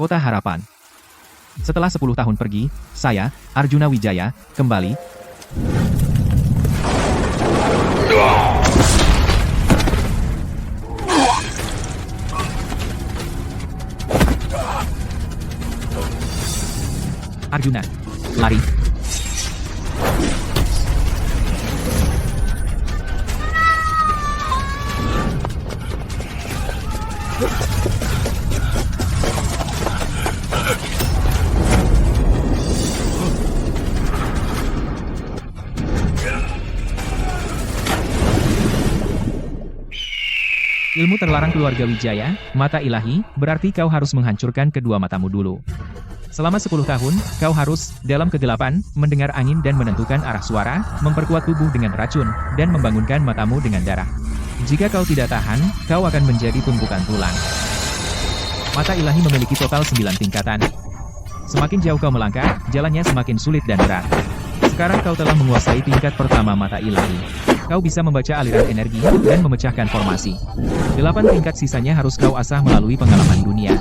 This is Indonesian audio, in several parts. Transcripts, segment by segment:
Kota Harapan. Setelah 10 tahun pergi, saya, Arjuna Wijaya, kembali. Arjuna, lari. Ilmu terlarang keluarga Wijaya, mata ilahi, berarti kau harus menghancurkan kedua matamu dulu. Selama 10 tahun, kau harus, dalam kegelapan, mendengar angin dan menentukan arah suara, memperkuat tubuh dengan racun, dan membangunkan matamu dengan darah. Jika kau tidak tahan, kau akan menjadi tumpukan tulang. Mata ilahi memiliki total 9 tingkatan. Semakin jauh kau melangkah, jalannya semakin sulit dan berat. Sekarang kau telah menguasai tingkat pertama mata ilahi. Kau bisa membaca aliran energi, dan memecahkan formasi. 8 tingkat sisanya harus kau asah melalui pengalaman dunia.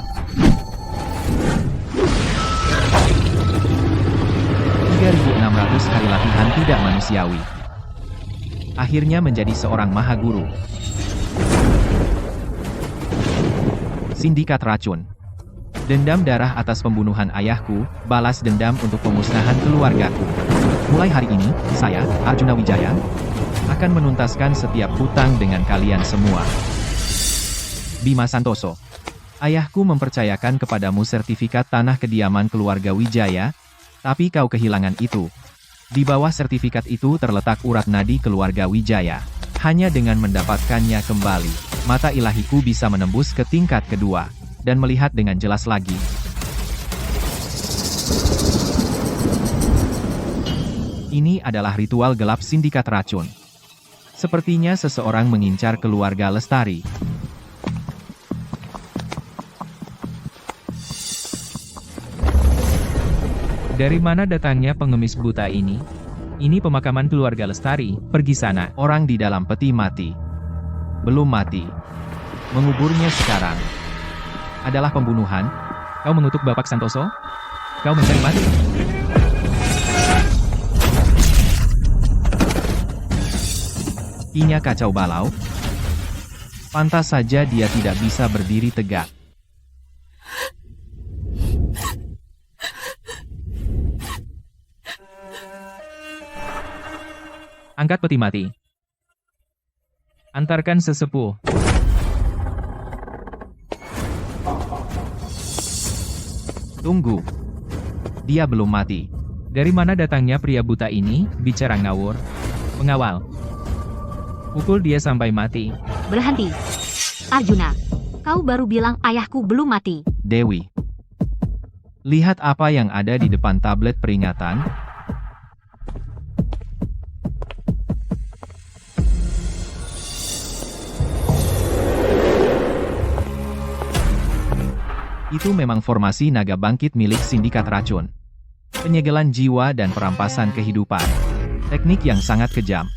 3.600 hari latihan tidak manusiawi. Akhirnya menjadi seorang maha guru. Sindikat racun. Dendam darah atas pembunuhan ayahku, balas dendam untuk pemusnahan keluargaku. Mulai hari ini, saya, Arjuna Wijaya, akan menuntaskan setiap hutang dengan kalian semua. Bima Santoso. Ayahku mempercayakan kepadamu sertifikat tanah kediaman keluarga Wijaya, tapi kau kehilangan itu. Di bawah sertifikat itu terletak urat nadi keluarga Wijaya. Hanya dengan mendapatkannya kembali, mata ilahiku bisa menembus ke tingkat kedua, dan melihat dengan jelas lagi. Ini adalah ritual gelap sindikat racun. Sepertinya seseorang mengincar keluarga Lestari. Dari mana datangnya pengemis buta ini? Ini pemakaman keluarga Lestari, pergi sana. Orang di dalam peti mati. Belum mati. Menguburnya sekarang. Adalah pembunuhan. Kau mengutuk Bapak Santoso? Kau mencari mati? Kinya kacau balau. Pantas saja dia tidak bisa berdiri tegak. Angkat peti mati. Antarkan sesepuh. Tunggu. Dia belum mati. Dari mana datangnya pria buta ini, bicara ngawur? Pengawal. Pukul dia sampai mati. Berhenti. Arjuna, kau baru bilang ayahku belum mati. Dewi. Lihat apa yang ada di depan tablet peringatan. Itu memang formasi naga bangkit milik sindikat racun. Penyegelan jiwa dan perampasan kehidupan. Teknik yang sangat kejam.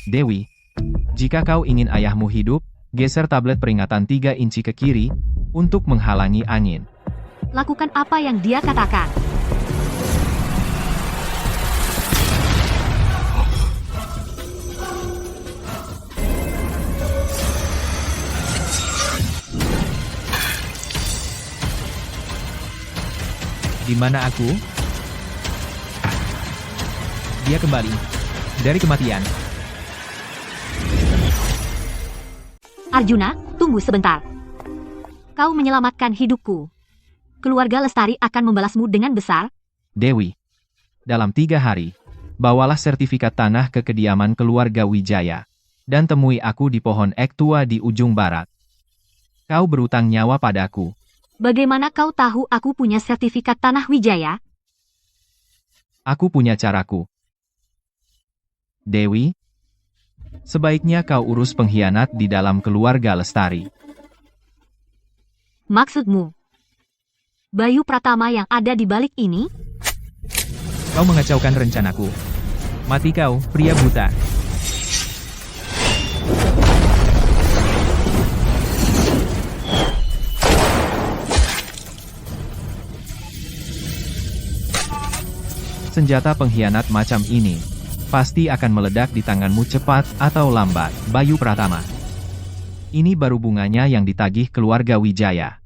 Dewi. Jika kau ingin ayahmu hidup, geser tablet peringatan 3 inci ke kiri, untuk menghalangi angin. Lakukan apa yang dia katakan. Di mana aku? Dia kembali. Dari kematian. Arjuna, tunggu sebentar. Kau menyelamatkan hidupku. Keluarga Lestari akan membalasmu dengan besar. Dewi. Dalam 3 hari, bawalah sertifikat tanah ke kediaman keluarga Wijaya. Dan temui aku di pohon ek tua di ujung barat. Kau berutang nyawa padaku. Bagaimana kau tahu aku punya sertifikat tanah Wijaya? Aku punya caraku. Dewi. Sebaiknya kau urus pengkhianat di dalam keluarga Lestari. Maksudmu? Bayu Pratama yang ada di balik ini? Kau mengacaukan rencanaku. Mati kau, pria buta. Senjata pengkhianat macam ini pasti akan meledak di tanganmu cepat atau lambat, Bayu Pratama. Ini baru bunganya yang ditagih keluarga Wijaya.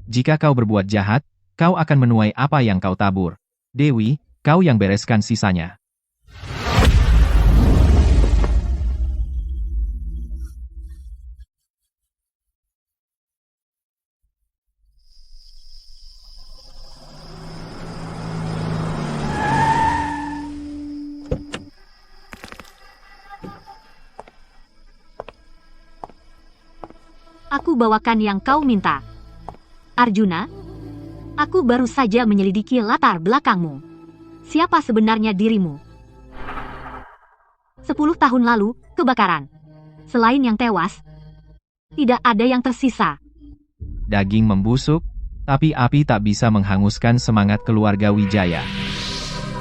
Jika kau berbuat jahat, kau akan menuai apa yang kau tabur. Dewi, kau yang bereskan sisanya. Aku bawakan yang kau minta. Arjuna, aku baru saja menyelidiki latar belakangmu. Siapa sebenarnya dirimu? 10 tahun lalu, kebakaran. Selain yang tewas, tidak ada yang tersisa. Daging membusuk, tapi api tak bisa menghanguskan semangat keluarga Wijaya.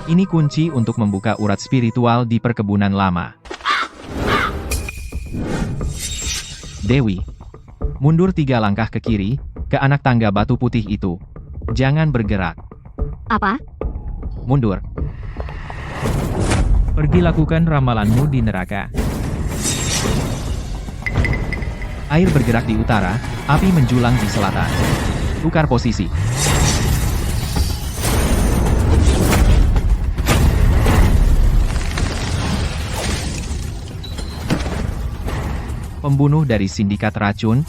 Ini kunci untuk membuka urat spiritual di perkebunan lama. Dewi, mundur 3 langkah ke kiri, ke anak tangga batu putih itu. Jangan bergerak. Apa? Mundur. Pergi lakukan ramalanmu di neraka. Air bergerak di utara, api menjulang di selatan. Tukar posisi. Pembunuh dari sindikat racun.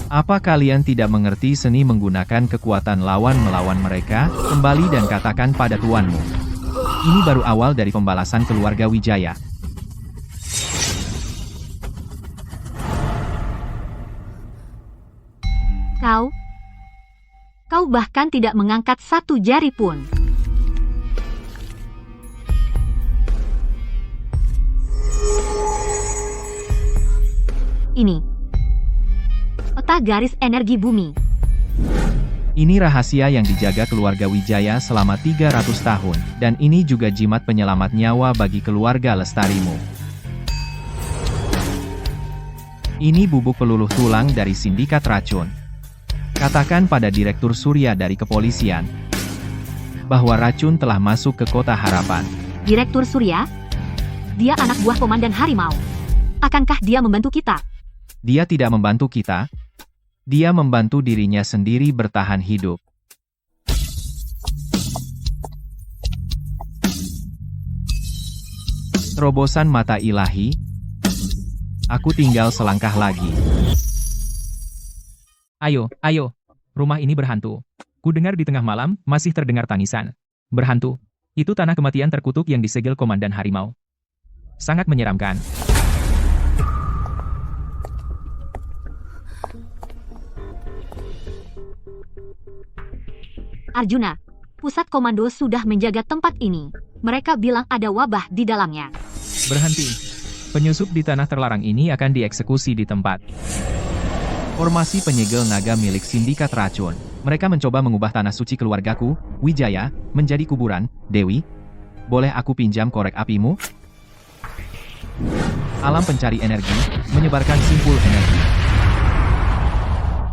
Apa kalian tidak mengerti seni menggunakan kekuatan lawan melawan mereka? Kembali dan katakan pada tuanmu. Ini baru awal dari pembalasan keluarga Wijaya. Kau bahkan tidak mengangkat satu jari pun. Ini peta garis energi bumi. Ini rahasia yang dijaga keluarga Wijaya selama 300 tahun, dan ini juga jimat penyelamat nyawa bagi keluarga lestarimu. Ini bubuk peluluh tulang dari sindikat racun. Katakan pada Direktur Surya dari kepolisian bahwa racun telah masuk ke Kota Harapan. Direktur Surya? Dia anak buah Komandan Harimau. Akankah dia membantu kita? Dia tidak membantu kita. Dia membantu dirinya sendiri bertahan hidup. Terobosan mata ilahi. Aku tinggal selangkah lagi. Ayo, rumah ini berhantu. Ku dengar di tengah malam, masih terdengar tangisan. Berhantu. Itu tanah kematian terkutuk yang disegel Komandan Harimau. Sangat menyeramkan. Arjuna, pusat komando sudah menjaga tempat ini. Mereka bilang ada wabah di dalamnya. Berhenti. Penyusup di tanah terlarang ini akan dieksekusi di tempat. Formasi penyegel naga milik sindikat racun. Mereka mencoba mengubah tanah suci keluargaku, Wijaya, menjadi kuburan. Dewi, boleh aku pinjam korek apimu? Alam pencari energi, menyebarkan simpul energi.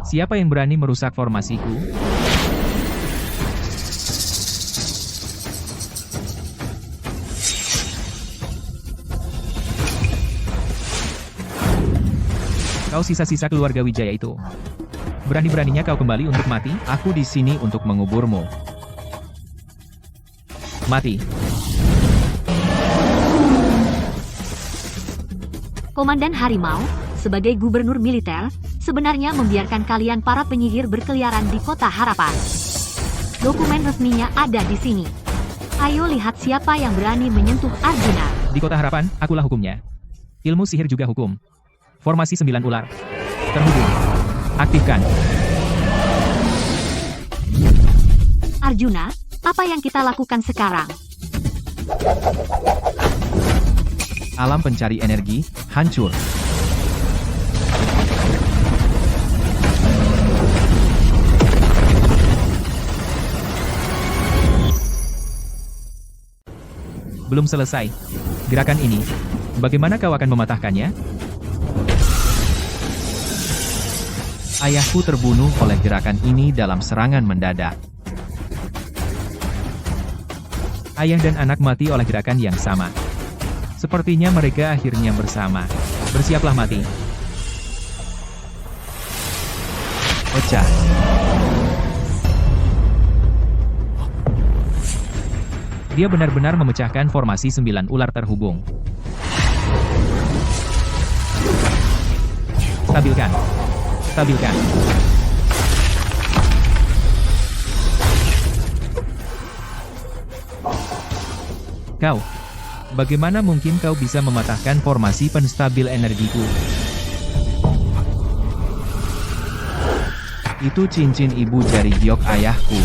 Siapa yang berani merusak formasiku? Kau sisa-sisa keluarga Wijaya itu. Berani-beraninya kau kembali untuk mati? Aku di sini untuk menguburmu. Mati. Komandan Harimau, sebagai gubernur militer, sebenarnya membiarkan kalian para penyihir berkeliaran di Kota Harapan. Dokumen resminya ada di sini. Ayo lihat siapa yang berani menyentuh Arjuna. Di Kota Harapan, akulah hukumnya. Ilmu sihir juga hukum. Formasi 9 ular. Terhubung. Aktifkan. Arjuna, apa yang kita lakukan sekarang? Alam pencari energi, hancur. Belum selesai. Gerakan ini, bagaimana kau akan mematahkannya? Ayahku terbunuh oleh gerakan ini dalam serangan mendadak. Ayah dan anak mati oleh gerakan yang sama. Sepertinya mereka akhirnya bersama. Bersiaplah mati. Pecah. Dia benar-benar memecahkan formasi 9 ular terhubung. Stabilkan. Stabilkan. Kau. Bagaimana mungkin kau bisa mematahkan formasi penstabil energiku? Itu cincin ibu jari giok ayahku.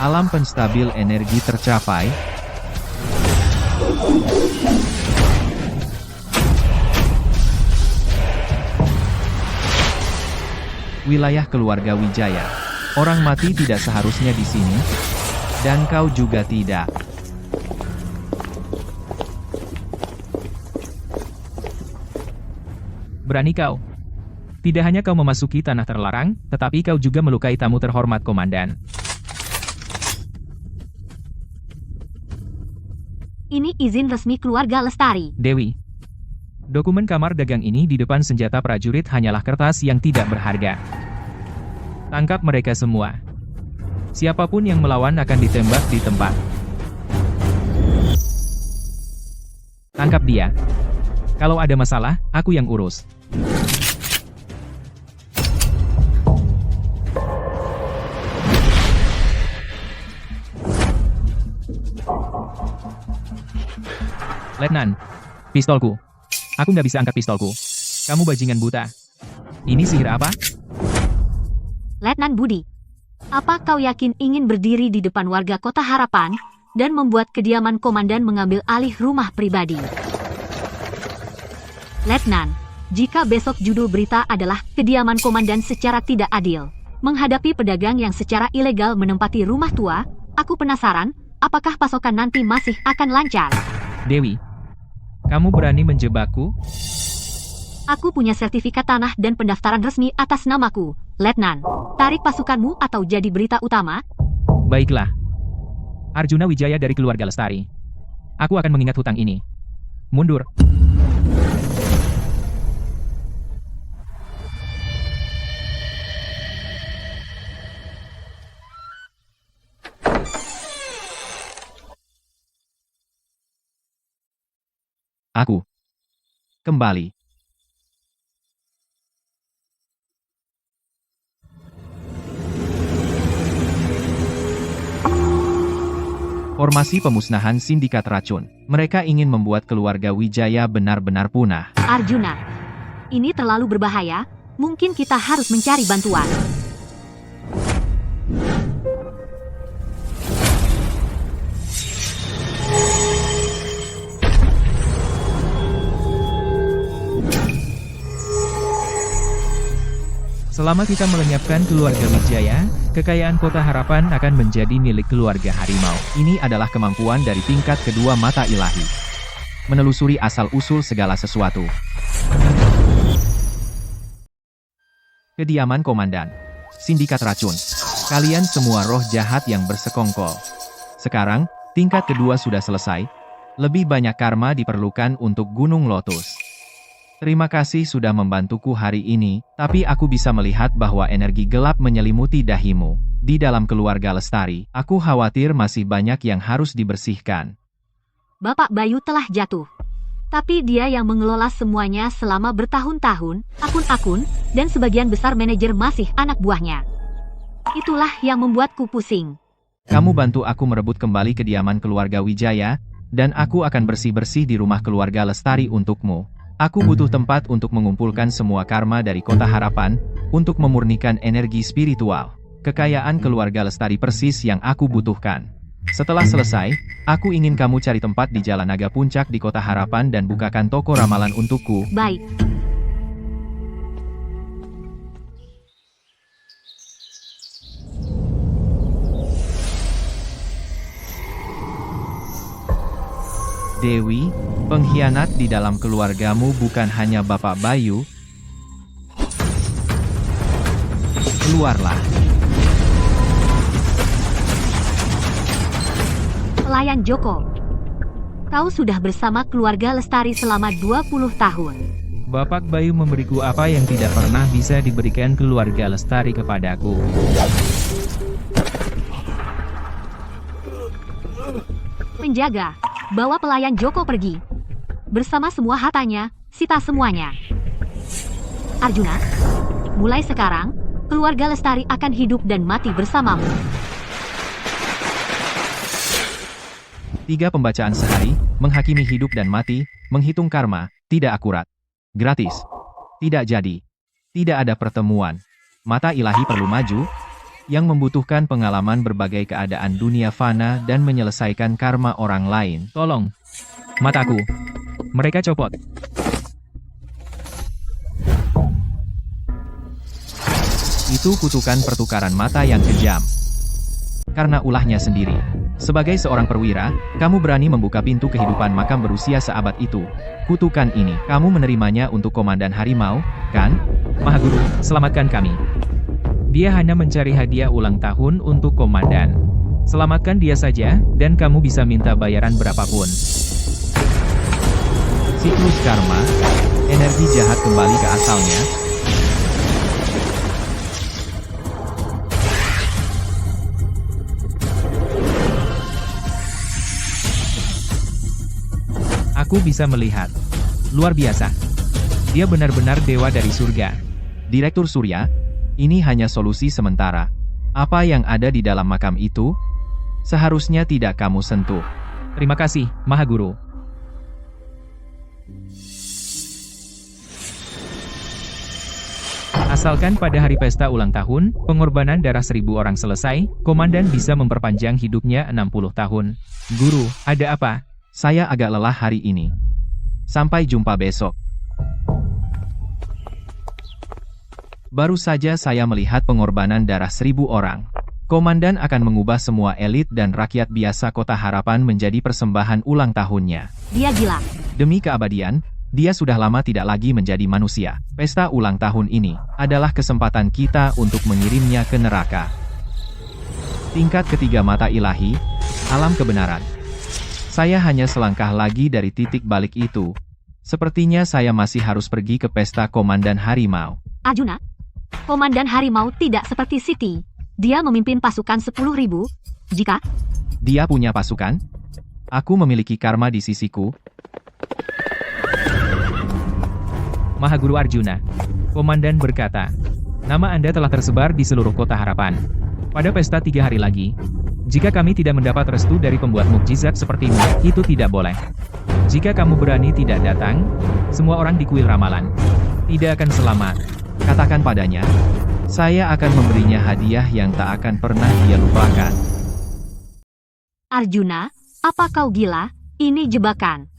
Alam penstabil energi tercapai. Wilayah keluarga Wijaya. Orang mati tidak seharusnya di sini. Dan kau juga tidak. Berani kau. Tidak hanya kau memasuki tanah terlarang, tetapi kau juga melukai tamu terhormat komandan. Ini izin resmi keluarga Lestari. Dewi. Dokumen kamar dagang ini di depan senjata prajurit hanyalah kertas yang tidak berharga. Tangkap mereka semua. Siapapun yang melawan akan ditembak di tempat. Tangkap dia. Kalau ada masalah, aku yang urus. Letnan, pistolku. Aku nggak bisa angkat pistolku. Kamu bajingan buta. Ini sihir apa? Letnan Budi, apa kau yakin ingin berdiri di depan warga Kota Harapan dan membuat kediaman komandan mengambil alih rumah pribadi? Letnan, jika besok judul berita adalah kediaman komandan secara tidak adil, menghadapi pedagang yang secara ilegal menempati rumah tua, aku penasaran, apakah pasokan nanti masih akan lancar? Dewi, kamu berani menjebakku? Aku punya sertifikat tanah dan pendaftaran resmi atas namaku, Letnan. Tarik pasukanmu atau jadi berita utama? Baiklah. Arjuna Wijaya dari keluarga Lestari. Aku akan mengingat hutang ini. Mundur. Aku kembali. Formasi pemusnahan sindikat racun. Mereka ingin membuat keluarga Wijaya benar-benar punah. Arjuna, ini terlalu berbahaya. Mungkin kita harus mencari bantuan. Selama kita melenyapkan keluarga Wijaya, kekayaan Kota Harapan akan menjadi milik keluarga Harimau. Ini adalah kemampuan dari tingkat kedua mata ilahi. Menelusuri asal-usul segala sesuatu. Kediaman komandan. Sindikat racun. Kalian semua roh jahat yang bersekongkol. Sekarang, tingkat kedua sudah selesai. Lebih banyak karma diperlukan untuk Gunung Lotus. Terima kasih sudah membantuku hari ini, tapi aku bisa melihat bahwa energi gelap menyelimuti dahimu. Di dalam keluarga Lestari, aku khawatir masih banyak yang harus dibersihkan. Bapak Bayu telah jatuh. Tapi dia yang mengelola semuanya selama bertahun-tahun, akun-akun, dan sebagian besar manajer masih anak buahnya. Itulah yang membuatku pusing. Kamu bantu aku merebut kembali kediaman keluarga Wijaya, dan aku akan bersih-bersih di rumah keluarga Lestari untukmu. Aku butuh tempat untuk mengumpulkan semua karma dari Kota Harapan, untuk memurnikan energi spiritual. Kekayaan keluarga Lestari persis yang aku butuhkan. Setelah selesai, aku ingin kamu cari tempat di Jalan Naga Puncak di Kota Harapan dan bukakan toko ramalan untukku. Baik. Dewi, pengkhianat di dalam keluargamu bukan hanya Bapak Bayu. Keluarlah. Pelayan Joko. Kau sudah bersama keluarga Lestari selama 20 tahun. Bapak Bayu memberiku apa yang tidak pernah bisa diberikan keluarga Lestari kepadaku. Penjaga, bawa pelayan Joko pergi. Bersama semua hartanya, sita semuanya. Arjuna, mulai sekarang, keluarga Lestari akan hidup dan mati bersamamu. 3 pembacaan sehari, menghakimi hidup dan mati, menghitung karma, tidak akurat. Gratis. Tidak jadi. Tidak ada pertemuan. Mata ilahi perlu maju, yang membutuhkan pengalaman berbagai keadaan dunia fana dan menyelesaikan karma orang lain. Tolong. Mataku. Mereka copot. Itu kutukan pertukaran mata yang kejam. Karena ulahnya sendiri. Sebagai seorang perwira, kamu berani membuka pintu kehidupan makam berusia seabad itu. Kutukan ini, kamu menerimanya untuk Komandan Harimau, kan? Mahaguru, selamatkan kami. Dia hanya mencari hadiah ulang tahun untuk Komandan. Selamatkan dia saja, dan kamu bisa minta bayaran berapapun. Siklus karma, energi jahat kembali ke asalnya. Aku bisa melihat. Luar biasa. Dia benar-benar dewa dari surga. Direktur Surya, ini hanya solusi sementara. Apa yang ada di dalam makam itu, seharusnya tidak kamu sentuh. Terima kasih, Mahaguru. Asalkan pada hari pesta ulang tahun, pengorbanan darah 1000 orang selesai, Komandan bisa memperpanjang hidupnya 60 tahun. Guru, ada apa? Saya agak lelah hari ini. Sampai jumpa besok. Baru saja saya melihat pengorbanan darah 1000 orang. Komandan akan mengubah semua elit dan rakyat biasa Kota Harapan menjadi persembahan ulang tahunnya. Dia gila. Demi keabadian, dia sudah lama tidak lagi menjadi manusia. Pesta ulang tahun ini adalah kesempatan kita untuk mengirimnya ke neraka. Tingkat ketiga mata ilahi, alam kebenaran. Saya hanya selangkah lagi dari titik balik itu. Sepertinya saya masih harus pergi ke pesta Komandan Harimau. Arjuna, Komandan Harimau tidak seperti Siti. Dia memimpin pasukan 10.000. Jika dia punya pasukan, aku memiliki karma di sisiku. Mahaguru Arjuna, Komandan berkata, nama Anda telah tersebar di seluruh Kota Harapan. Pada pesta 3 hari lagi, jika kami tidak mendapat restu dari pembuat mukjizat sepertimu, itu tidak boleh. Jika kamu berani tidak datang, semua orang di kuil ramalan tidak akan selamat. Katakan padanya, saya akan memberinya hadiah yang tak akan pernah dia lupakan. Arjuna, apa kau gila? Ini jebakan.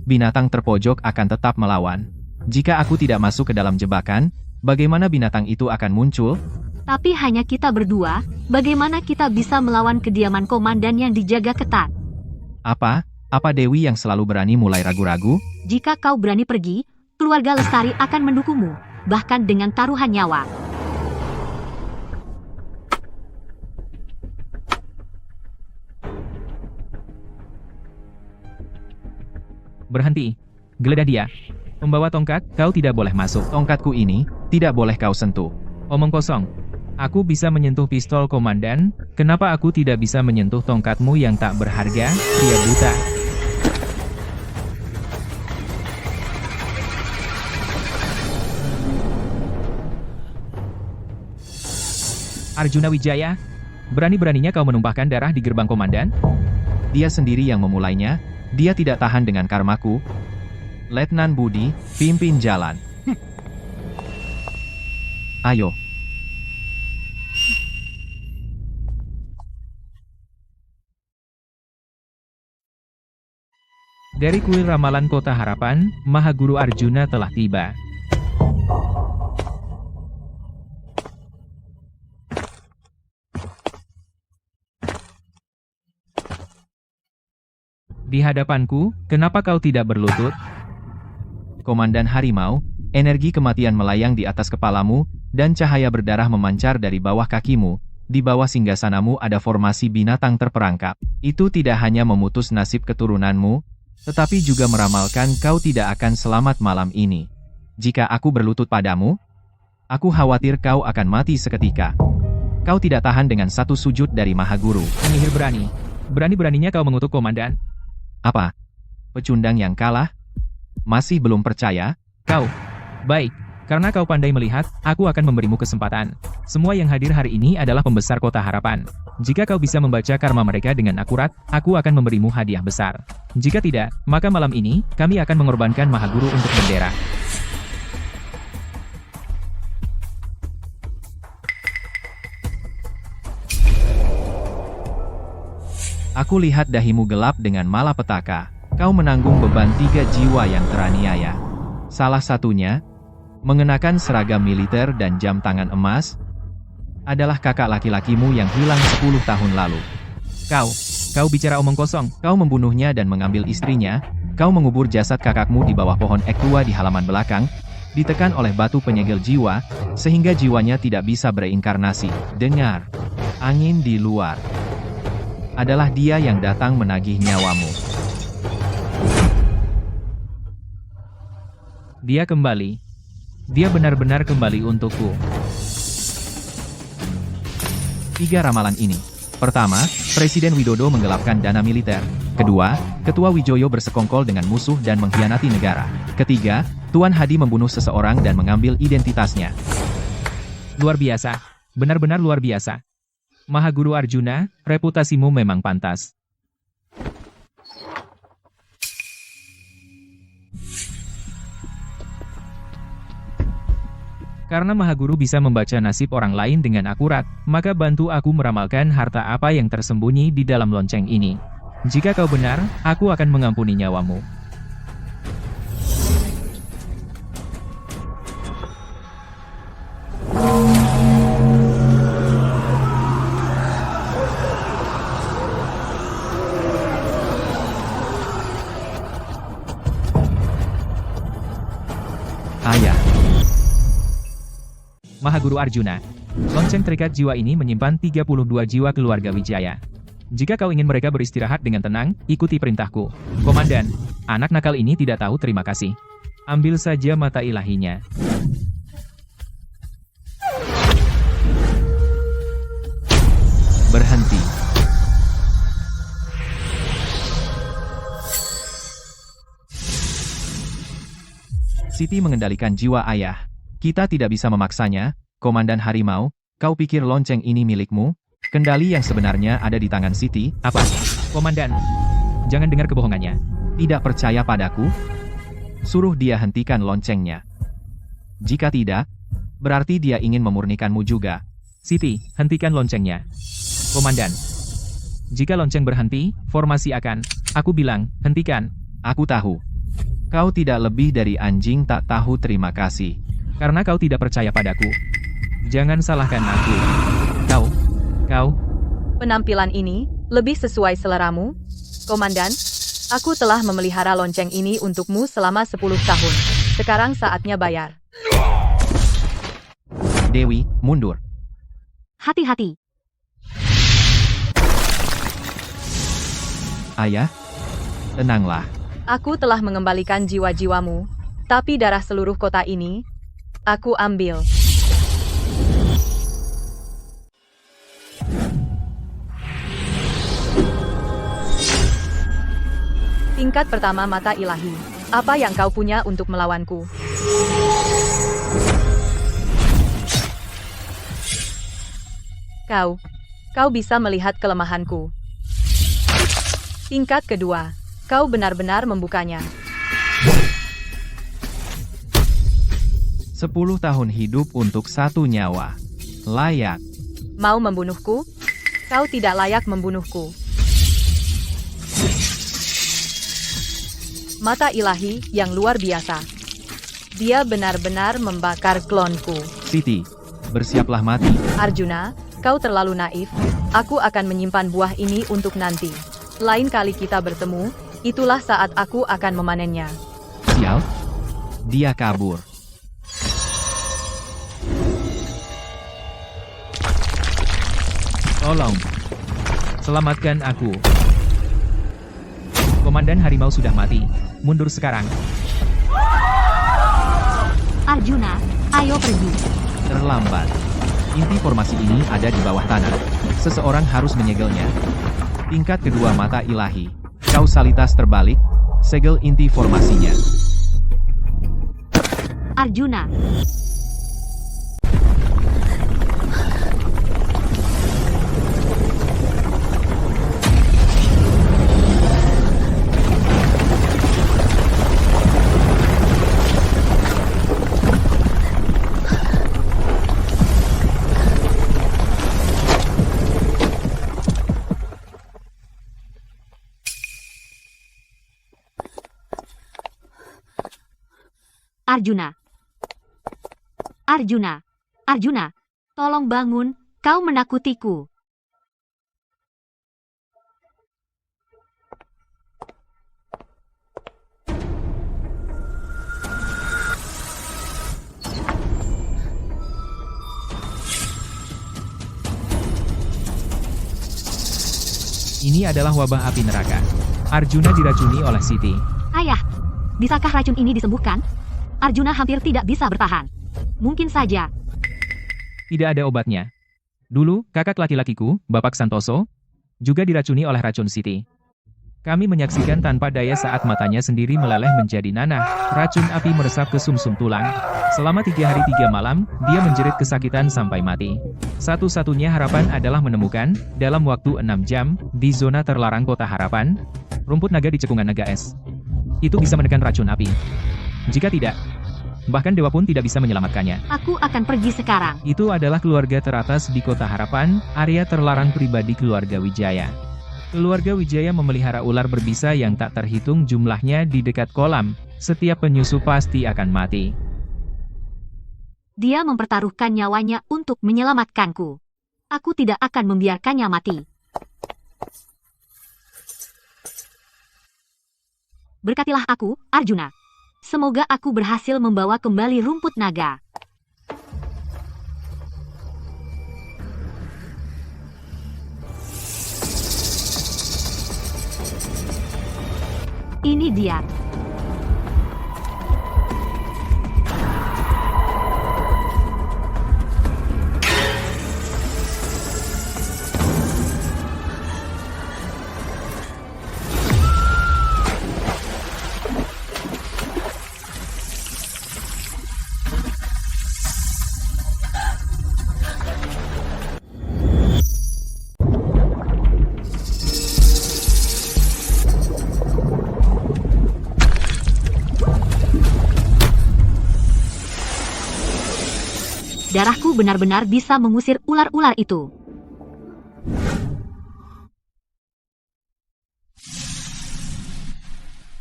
Binatang terpojok akan tetap melawan. Jika aku tidak masuk ke dalam jebakan, bagaimana binatang itu akan muncul? Tapi hanya kita berdua, bagaimana kita bisa melawan kediaman komandan yang dijaga ketat? Apa? Apa Dewi yang selalu berani mulai ragu-ragu? Jika kau berani pergi, keluarga Lestari akan mendukungmu, bahkan dengan taruhan nyawa. Berhenti. Geledah dia. Membawa tongkat, kau tidak boleh masuk. Tongkatku ini, tidak boleh kau sentuh. Omong kosong. Aku bisa menyentuh pistol Komandan, kenapa aku tidak bisa menyentuh tongkatmu yang tak berharga, pria buta? Arjuna Wijaya, berani-beraninya kau menumpahkan darah di gerbang Komandan? Dia sendiri yang memulainya, dia tidak tahan dengan karmaku. Letnan Budi, pimpin jalan. Ayo. Dari kuil ramalan Kota Harapan, Mahaguru Arjuna telah tiba. Di hadapanku, kenapa kau tidak berlutut? Komandan Harimau, energi kematian melayang di atas kepalamu, dan cahaya berdarah memancar dari bawah kakimu. Di bawah singgasanamu ada formasi binatang terperangkap. Itu tidak hanya memutus nasib keturunanmu, tetapi juga meramalkan kau tidak akan selamat malam ini. Jika aku berlutut padamu, aku khawatir kau akan mati seketika. Kau tidak tahan dengan satu sujud dari Mahaguru. Penyihir berani. Berani-beraninya kau mengutuk komandan. Apa? Pecundang yang kalah? Masih belum percaya? Kau. Baik. Karena kau pandai melihat, aku akan memberimu kesempatan. Semua yang hadir hari ini adalah pembesar Kota Harapan. Jika kau bisa membaca karma mereka dengan akurat, aku akan memberimu hadiah besar. Jika tidak, maka malam ini, kami akan mengorbankan Mahaguru untuk bendera. Aku lihat dahimu gelap dengan malapetaka. Kau menanggung beban 3 jiwa yang teraniaya. Salah satunya, mengenakan seragam militer dan jam tangan emas, adalah kakak laki-lakimu yang hilang 10 tahun lalu. Kau bicara omong kosong. Kau membunuhnya dan mengambil istrinya, kau mengubur jasad kakakmu di bawah pohon ek tua di halaman belakang, ditekan oleh batu penyegel jiwa, sehingga jiwanya tidak bisa bereinkarnasi. Dengar, angin di luar. Adalah dia yang datang menagih nyawamu. Dia kembali. Dia benar-benar kembali untukku. 3 ramalan ini. Pertama, Presiden Widodo menggelapkan dana militer. Kedua, Ketua Wijoyo bersekongkol dengan musuh dan mengkhianati negara. Ketiga, Tuan Hadi membunuh seseorang dan mengambil identitasnya. Luar biasa. Benar-benar luar biasa. Mahaguru Arjuna, reputasimu memang pantas. Karena Mahaguru bisa membaca nasib orang lain dengan akurat, maka bantu aku meramalkan harta apa yang tersembunyi di dalam lonceng ini. Jika kau benar, aku akan mengampuni nyawamu. Ayah. Mahaguru Arjuna. Lonceng terikat jiwa ini menyimpan 32 jiwa keluarga Wijaya. Jika kau ingin mereka beristirahat dengan tenang, ikuti perintahku. Komandan, anak nakal ini tidak tahu terima kasih. Ambil saja mata ilahinya. Berhenti. Siti mengendalikan jiwa ayah. Kita tidak bisa memaksanya, Komandan Harimau. Kau pikir lonceng ini milikmu? Kendali yang sebenarnya ada di tangan Siti. Apa? Komandan, jangan dengar kebohongannya. Tidak percaya padaku? Suruh dia hentikan loncengnya. Jika tidak, berarti dia ingin memurnikanmu juga. Siti, hentikan loncengnya. Komandan, jika lonceng berhenti, formasi akan. Aku bilang, hentikan. Aku tahu. Kau tidak lebih dari anjing tak tahu terima kasih. Karena kau tidak percaya padaku. Jangan salahkan aku. Kau. Penampilan ini lebih sesuai seleramu, Komandan. Aku telah memelihara lonceng ini untukmu selama 10 tahun. Sekarang saatnya bayar. Dewi, mundur. Hati-hati. Ayah, tenanglah. Aku telah mengembalikan jiwa-jiwamu, tapi darah seluruh kota ini, aku ambil. Tingkat pertama mata ilahi. Apa yang kau punya untuk melawanku? Kau bisa melihat kelemahanku. Tingkat kedua. Kau benar-benar membukanya. 10 tahun hidup untuk 1 nyawa. Layak. Mau membunuhku? Kau tidak layak membunuhku. Mata ilahi yang luar biasa. Dia benar-benar membakar klonku. Siti, bersiaplah mati. Arjuna, kau terlalu naif. Aku akan menyimpan buah ini untuk nanti. Lain kali kita bertemu, itulah saat aku akan memanennya. Sial. Dia kabur. Tolong. Selamatkan aku. Komandan harimau sudah mati. Mundur sekarang. Arjuna, ayo pergi. Terlambat. Inti formasi ini ada di bawah tanah. Seseorang harus menyegelnya. Tingkat kedua mata ilahi. Kausalitas terbalik. Segel inti formasinya. Arjuna. Arjuna. Arjuna. Arjuna. Tolong bangun, kau menakutiku. Ini adalah wabah api neraka. Arjuna diracuni oleh Siti. Ayah, bisakah racun ini disembuhkan? Arjuna hampir tidak bisa bertahan. Mungkin saja. Tidak ada obatnya. Dulu, kakak laki-lakiku, Bapak Santoso, juga diracuni oleh racun Siti. Kami menyaksikan tanpa daya saat matanya sendiri meleleh menjadi nanah. Racun api meresap ke sumsum tulang. Selama 3 hari 3 malam, dia menjerit kesakitan sampai mati. Satu-satunya harapan adalah menemukan, dalam waktu 6 jam, di zona terlarang Kota Harapan, rumput naga di cekungan naga es. Itu bisa menekan racun api. Jika tidak, bahkan dewa pun tidak bisa menyelamatkannya. Aku akan pergi sekarang. Itu adalah keluarga teratas di Kota Harapan, area terlarang pribadi keluarga Wijaya. Keluarga Wijaya memelihara ular berbisa yang tak terhitung jumlahnya di dekat kolam. Setiap penyusup pasti akan mati. Dia mempertaruhkan nyawanya untuk menyelamatkanku. Aku tidak akan membiarkannya mati. Berkatilah aku, Arjuna. Semoga aku berhasil membawa kembali rumput naga. Ini dia. Darahku benar-benar bisa mengusir ular-ular itu.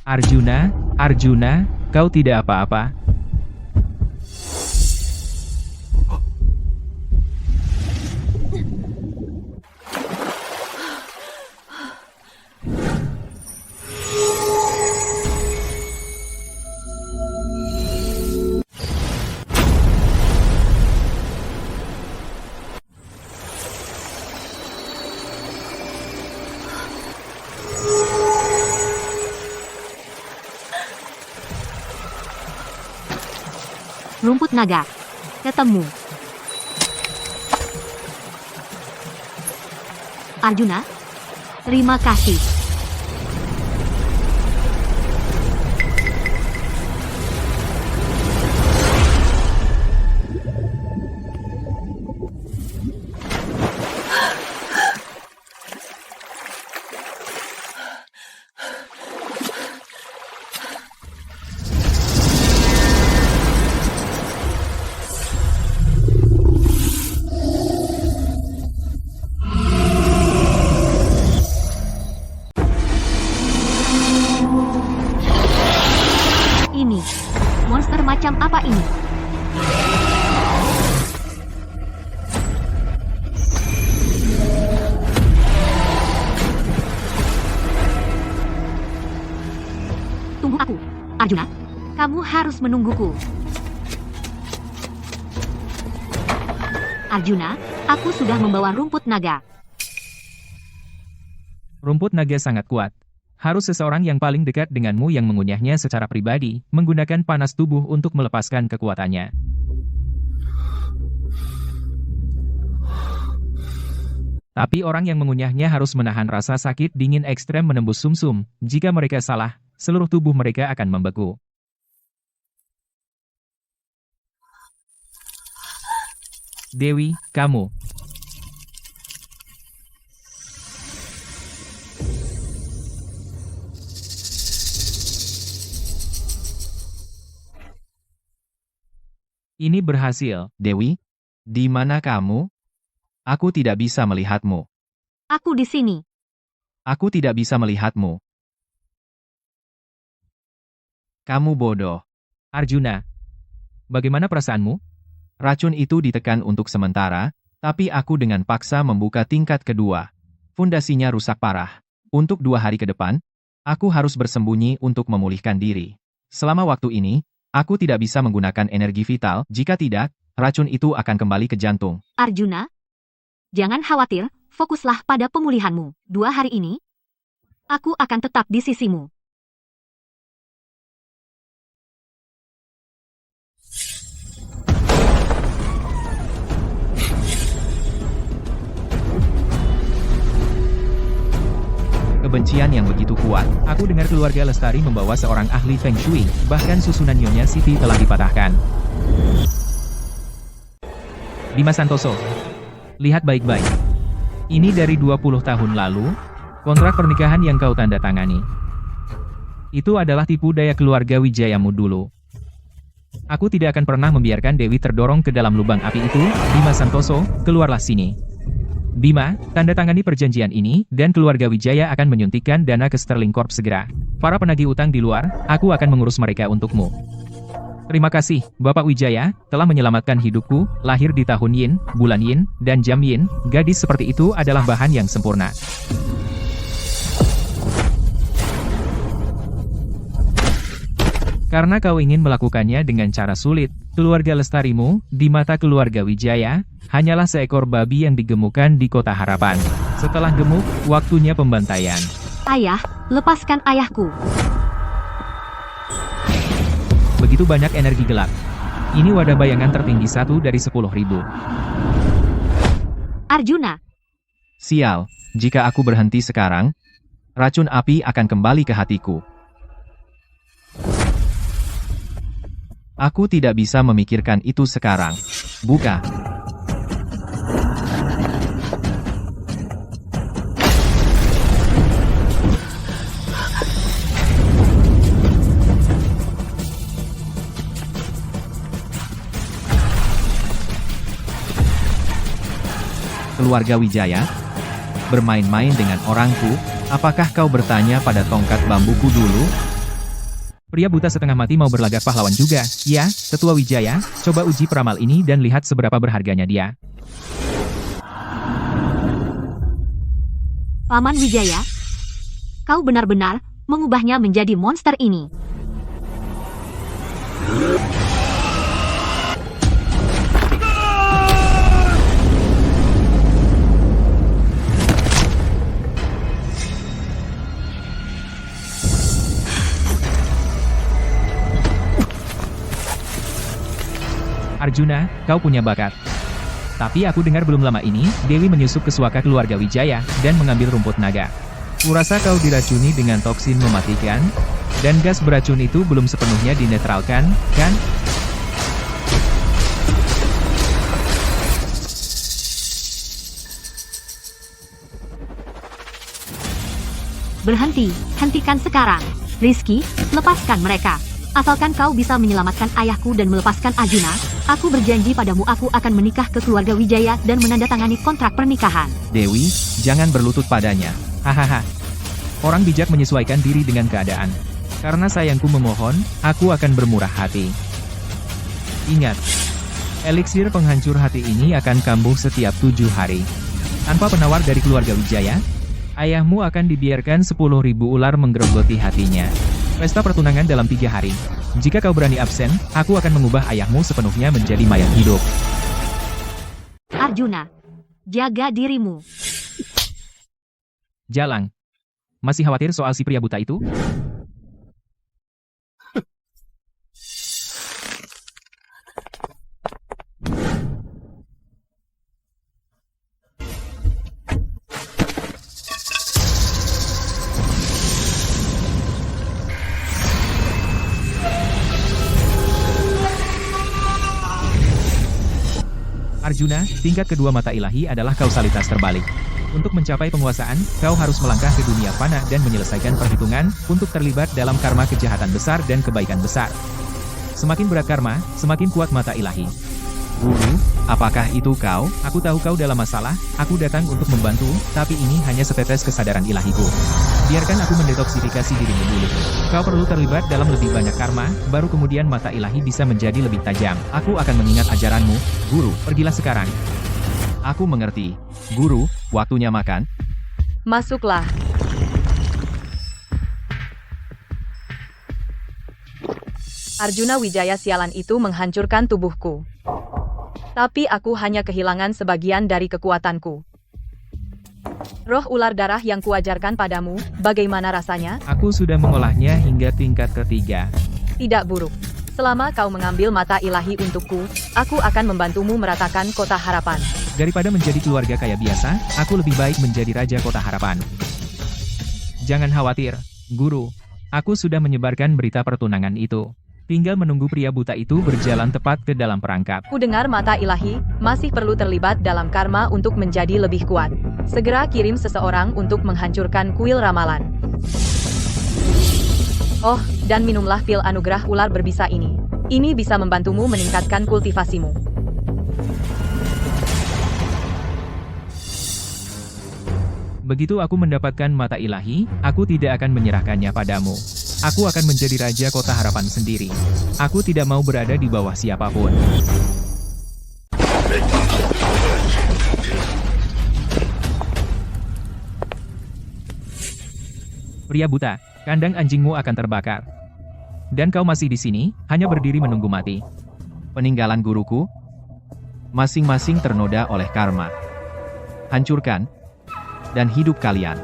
Arjuna, Arjuna, kau tidak apa-apa. Rumput naga. Ketemu. Arjuna, terima kasih. Ini, monster macam apa ini? Tunggu aku, Arjuna. Kamu harus menungguku. Arjuna, aku sudah membawa rumput naga. Rumput naga sangat kuat. Harus seseorang yang paling dekat denganmu yang mengunyahnya secara pribadi, menggunakan panas tubuh untuk melepaskan kekuatannya. Tapi orang yang mengunyahnya harus menahan rasa sakit dingin ekstrem menembus sumsum. Jika mereka salah, seluruh tubuh mereka akan membeku. Dewi, kamu. Ini berhasil. Dewi, di mana kamu? Aku tidak bisa melihatmu. Aku di sini. Aku tidak bisa melihatmu. Kamu bodoh. Arjuna. Bagaimana perasaanmu? Racun itu ditekan untuk sementara, tapi aku dengan paksa membuka tingkat kedua. Fondasinya rusak parah. Untuk 2 hari ke depan, aku harus bersembunyi untuk memulihkan diri. Selama waktu ini, aku tidak bisa menggunakan energi vital, jika tidak, racun itu akan kembali ke jantung. Arjuna, jangan khawatir, fokuslah pada pemulihanmu. 2 hari ini, aku akan tetap di sisimu. Kebencian yang begitu kuat. Aku dengar keluarga Lestari membawa seorang ahli Feng Shui, bahkan susunan Nyonya Siti telah dipatahkan. Dimas Santoso. Lihat baik-baik. Ini dari 20 tahun lalu, kontrak pernikahan yang kau tanda tangani. Itu adalah tipu daya keluarga Wijayamu dulu. Aku tidak akan pernah membiarkan Dewi terdorong ke dalam lubang api itu. Dimas Santoso, keluarlah sini. Bima, tanda tangani perjanjian ini, dan keluarga Wijaya akan menyuntikkan dana ke Sterling Corp segera. Para penagih utang di luar, aku akan mengurus mereka untukmu. Terima kasih, Bapak Wijaya, telah menyelamatkan hidupku, lahir di tahun Yin, bulan Yin, dan jam Yin. Gadis seperti itu adalah bahan yang sempurna. Karena kau ingin melakukannya dengan cara sulit, keluarga Lestarimu, di mata keluarga Wijaya, hanyalah seekor babi yang digemukkan di Kota Harapan. Setelah gemuk, waktunya pembantaian. Ayah, lepaskan ayahku. Begitu banyak energi gelap. Ini wadah bayangan tertinggi 1 dari 10.000. Arjuna, Sial, jika aku berhenti sekarang, racun api akan kembali ke hatiku. Aku tidak bisa memikirkan itu sekarang. Buka. Keluarga Wijaya, bermain-main dengan orangku, apakah kau bertanya pada tongkat bambuku dulu? Pria buta setengah mati mau berlagak pahlawan juga. Ya, Tetua Wijaya, coba uji peramal ini dan lihat seberapa berharganya dia. Paman Wijaya, kau benar-benar mengubahnya menjadi monster ini. Arjuna, kau punya bakat. Tapi aku dengar belum lama ini, Dewi menyusup ke suaka keluarga Wijaya, dan mengambil rumput naga. Kurasa kau diracuni dengan toksin mematikan, dan gas beracun itu belum sepenuhnya dinetralkan, kan? Berhenti, hentikan sekarang. Rizky, lepaskan mereka. Asalkan kau bisa menyelamatkan ayahku dan melepaskan Arjuna, aku berjanji padamu aku akan menikah ke keluarga Wijaya dan menandatangani kontrak pernikahan. Dewi, jangan berlutut padanya. Hahaha. Orang bijak menyesuaikan diri dengan keadaan. Karena sayangku memohon, aku akan bermurah hati. Ingat, eliksir penghancur hati ini akan kambuh setiap 7 hari. Tanpa penawar dari keluarga Wijaya, ayahmu akan dibiarkan 10.000 ular menggerogoti hatinya. Pesta pertunangan dalam 3 hari. Jika kau berani absen, aku akan mengubah ayahmu sepenuhnya menjadi mayat hidup. Arjuna, jaga dirimu. Jalang. Masih khawatir soal si pria buta itu? Arjuna, tingkat kedua mata ilahi adalah kausalitas terbalik. Untuk mencapai penguasaan, kau harus melangkah ke dunia fana dan menyelesaikan perhitungan untuk terlibat dalam karma kejahatan besar dan kebaikan besar. Semakin berat karma, semakin kuat mata ilahi. Guru, apakah itu kau? Aku tahu kau dalam masalah, aku datang untuk membantu, tapi ini hanya setetes kesadaran ilahiku. Biarkan aku mendetoksifikasi dirimu dulu. Kau perlu terlibat dalam lebih banyak karma, baru kemudian mata ilahi bisa menjadi lebih tajam. Aku akan mengingat ajaranmu, Guru. Pergilah sekarang. Aku mengerti. Guru, waktunya makan. Masuklah. Arjuna Wijaya sialan itu menghancurkan tubuhku. Tapi aku hanya kehilangan sebagian dari kekuatanku. Roh ular darah yang kuajarkan padamu, bagaimana rasanya? Aku sudah mengolahnya hingga tingkat ketiga. Tidak buruk. Selama kau mengambil mata ilahi untukku, aku akan membantumu meratakan kota harapan. Daripada menjadi keluarga kaya biasa, aku lebih baik menjadi raja kota harapan. Jangan khawatir, Guru. Aku sudah menyebarkan berita pertunangan itu. Tinggal menunggu pria buta itu berjalan tepat ke dalam perangkap. Ku dengar mata ilahi masih perlu terlibat dalam karma untuk menjadi lebih kuat. Segera kirim seseorang untuk menghancurkan kuil ramalan. Oh, dan minumlah pil anugerah ular berbisa ini. Ini bisa membantumu meningkatkan kultivasimu. Begitu aku mendapatkan mata ilahi, aku tidak akan menyerahkannya padamu. Aku akan menjadi raja kota harapan sendiri. Aku tidak mau berada di bawah siapapun. Pria buta, kandang anjingmu akan terbakar. Dan kau masih di sini, hanya berdiri menunggu mati. Peninggalan guruku? Masing-masing ternoda oleh karma. Hancurkan. Dan hidup kalian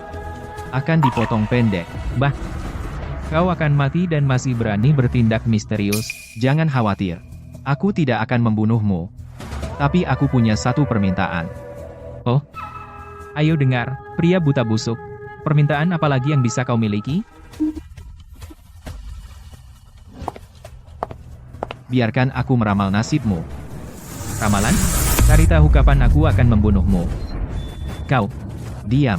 akan dipotong pendek. Kau akan mati dan masih berani bertindak misterius. Jangan khawatir. Aku tidak akan membunuhmu. Tapi aku punya satu permintaan. Oh? Ayo dengar, pria buta busuk. Permintaan apa lagi yang bisa kau miliki? Biarkan aku meramal nasibmu. Ramalan? Cari tahu kapan aku akan membunuhmu. Kau, diam.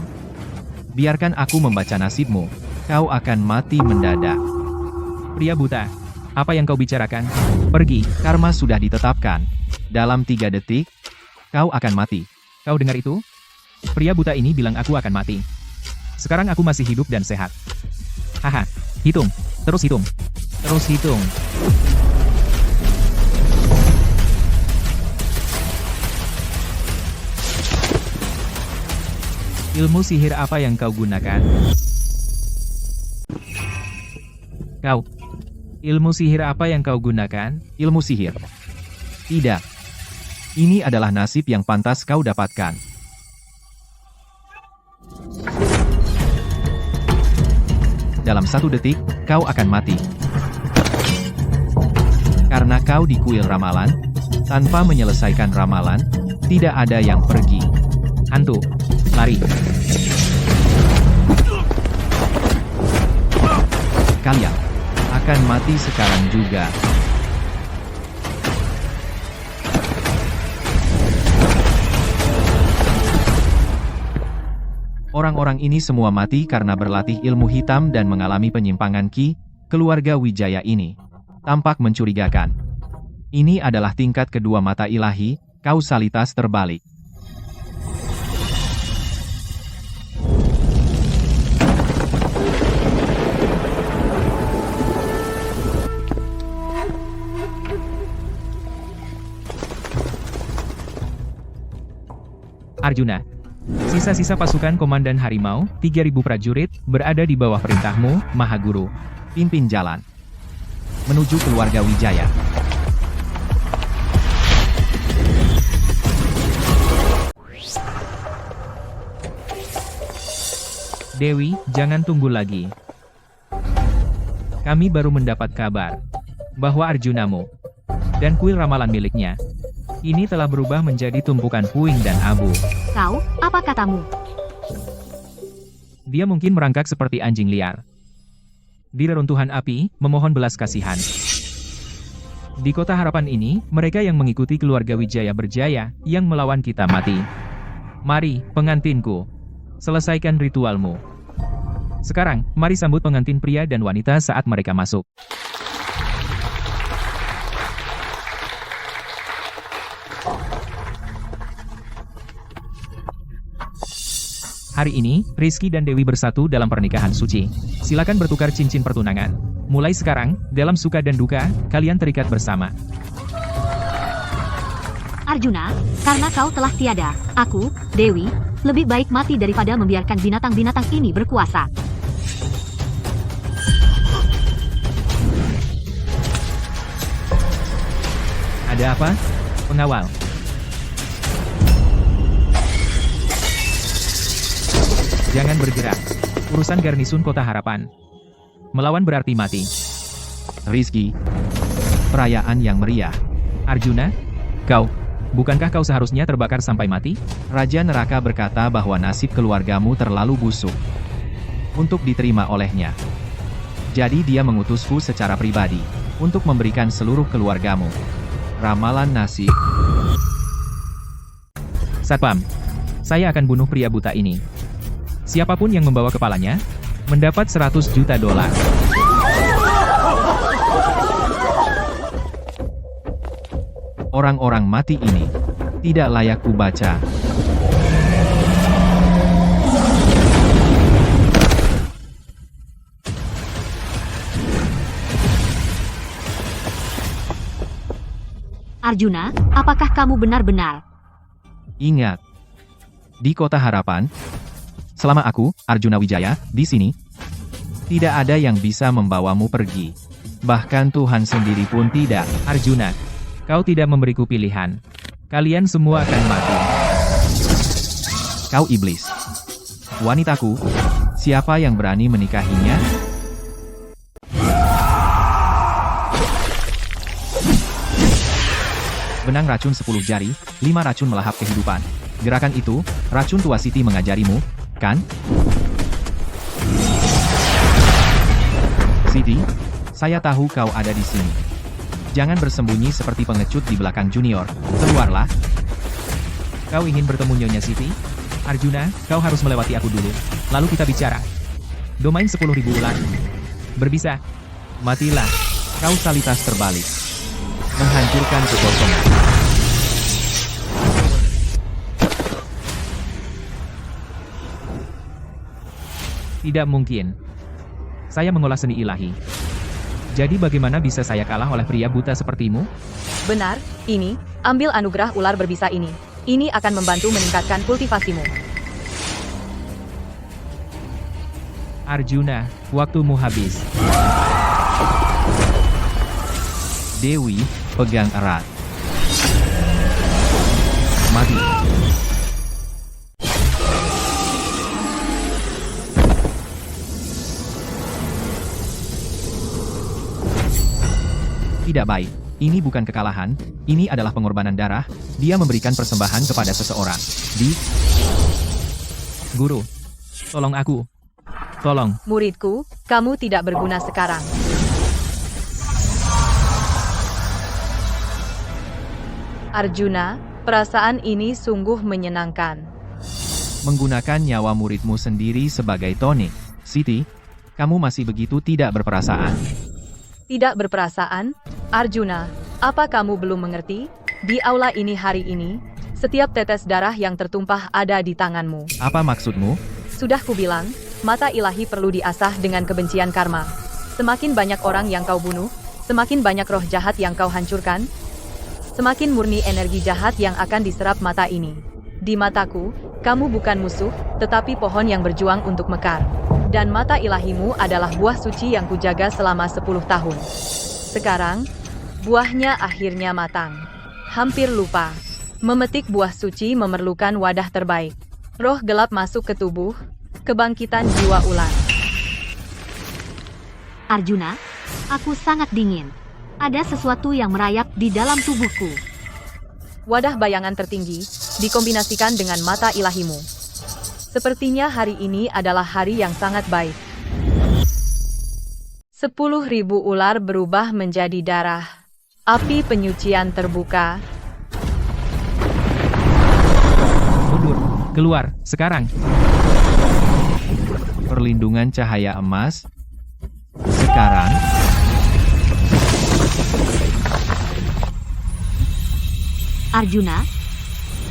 Biarkan aku membaca nasibmu. Kau akan mati mendadak. Pria buta, apa yang kau bicarakan? Pergi. Karma sudah ditetapkan. Dalam 3 detik, kau akan mati. Kau dengar itu? Pria buta ini bilang aku akan mati. Sekarang aku masih hidup dan sehat. Haha, hitung. Terus hitung. Terus hitung. Ilmu sihir apa yang kau gunakan? Kau. Ilmu sihir apa yang kau gunakan? Ilmu sihir. Tidak. Ini adalah nasib yang pantas kau dapatkan. Dalam 1 detik, kau akan mati. Karena kau di kuil ramalan, tanpa menyelesaikan ramalan, tidak ada yang pergi. Hantu. Lari. Kalian akan mati sekarang juga. Orang-orang ini semua mati karena berlatih ilmu hitam dan mengalami penyimpangan ki. Keluarga Wijaya ini tampak mencurigakan. Ini adalah tingkat kedua mata ilahi, kausalitas terbalik. Arjuna. Sisa-sisa pasukan Komandan Harimau, 3.000 prajurit, berada di bawah perintahmu, Mahaguru. Pimpin jalan menuju keluarga Wijaya. Dewi, jangan tunggu lagi. Kami baru mendapat kabar bahwa Arjunamu dan kuil ramalan miliknya ini telah berubah menjadi tumpukan puing dan abu. Kau, apa katamu? Dia mungkin merangkak seperti anjing liar di reruntuhan api, memohon belas kasihan. Di kota harapan ini, mereka yang mengikuti keluarga Wijaya berjaya, yang melawan kita mati. Mari, pengantinku, selesaikan ritualmu. Sekarang, mari sambut pengantin pria dan wanita saat mereka masuk. Hari ini, Rizky dan Dewi bersatu dalam pernikahan suci. Silakan bertukar cincin pertunangan. Mulai sekarang, dalam suka dan duka, kalian terikat bersama. Arjuna, karena kau telah tiada, aku, Dewi, lebih baik mati daripada membiarkan binatang-binatang ini berkuasa. Ada apa? Pengawal. Jangan bergerak. Urusan garnisun kota harapan. Melawan berarti mati. Rizky, perayaan yang meriah. Arjuna, bukankah kau seharusnya terbakar sampai mati? Raja Neraka berkata bahwa nasib keluargamu terlalu busuk untuk diterima olehnya. Jadi dia mengutusku secara pribadi untuk memberikan seluruh keluargamu ramalan nasib. Satpam, saya akan bunuh pria buta ini. Siapapun yang membawa kepalanya, mendapat 100 juta dolar. Orang-orang mati ini tidak layak kubaca. Arjuna, apakah kamu benar-benar? Ingat, di kota harapan, selama aku, Arjuna Wijaya, di sini, tidak ada yang bisa membawamu pergi. Bahkan Tuhan sendiri pun tidak. Arjuna, kau tidak memberiku pilihan. Kalian semua akan mati. Kau iblis. Wanitaku, siapa yang berani menikahinya? Benang racun 10 jari, 5 racun melahap kehidupan. Gerakan itu, racun tua Siti mengajarimu, kan? Siti, saya tahu kau ada di sini. Jangan bersembunyi seperti pengecut di belakang junior. Keluarlah. Kau ingin bertemu Nyonya Siti? Arjuna, kau harus melewati aku dulu. Lalu kita bicara. Domain 10.000 ular. Berbisa. Matilah. Kausalitas terbalik. Menghancurkan kekosongan. Tidak mungkin. Saya mengolah seni ilahi. Jadi bagaimana bisa saya kalah oleh pria buta sepertimu? Benar, ini, ambil anugerah ular berbisa ini. Ini akan membantu meningkatkan kultivasimu. Arjuna, waktumu habis. Dewi, pegang erat. Mati. Tidak baik. Ini bukan kekalahan, ini adalah pengorbanan darah. Dia memberikan persembahan kepada seseorang. Guru, tolong aku. Tolong. Muridku, kamu tidak berguna sekarang. Arjuna, perasaan ini sungguh menyenangkan. Menggunakan nyawa muridmu sendiri sebagai tonik. Siti, kamu masih begitu tidak berperasaan. Tidak berperasaan? Arjuna, apa kamu belum mengerti? Di aula ini hari ini, setiap tetes darah yang tertumpah ada di tanganmu. Apa maksudmu? Sudah kubilang, mata ilahi perlu diasah dengan kebencian karma. Semakin banyak orang yang kau bunuh, semakin banyak roh jahat yang kau hancurkan, semakin murni energi jahat yang akan diserap mata ini. Di mataku, kamu bukan musuh, tetapi pohon yang berjuang untuk mekar. Dan mata ilahimu adalah buah suci yang kujaga selama 10 tahun. Sekarang, buahnya akhirnya matang. Hampir lupa. Memetik buah suci memerlukan wadah terbaik. Roh gelap masuk ke tubuh, Kebangkitan jiwa ular. Arjuna, aku sangat dingin. Ada sesuatu yang merayap di dalam tubuhku. Wadah bayangan tertinggi, dikombinasikan dengan mata ilahimu. Sepertinya hari ini adalah hari yang sangat baik. 10.000 ular berubah menjadi darah. Api penyucian terbuka. Mundur, keluar, sekarang. Perlindungan cahaya emas. Sekarang. Arjuna,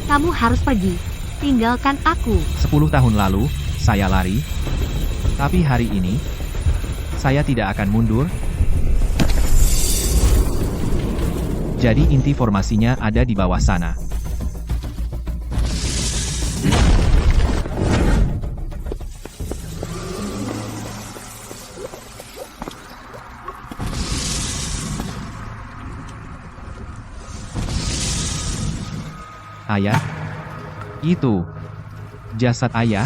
kamu harus pergi. Tinggalkan aku. 10 tahun lalu, saya lari. Tapi hari ini, saya tidak akan mundur. Jadi inti formasinya ada di bawah sana. Ayah? Itu jasad ayah?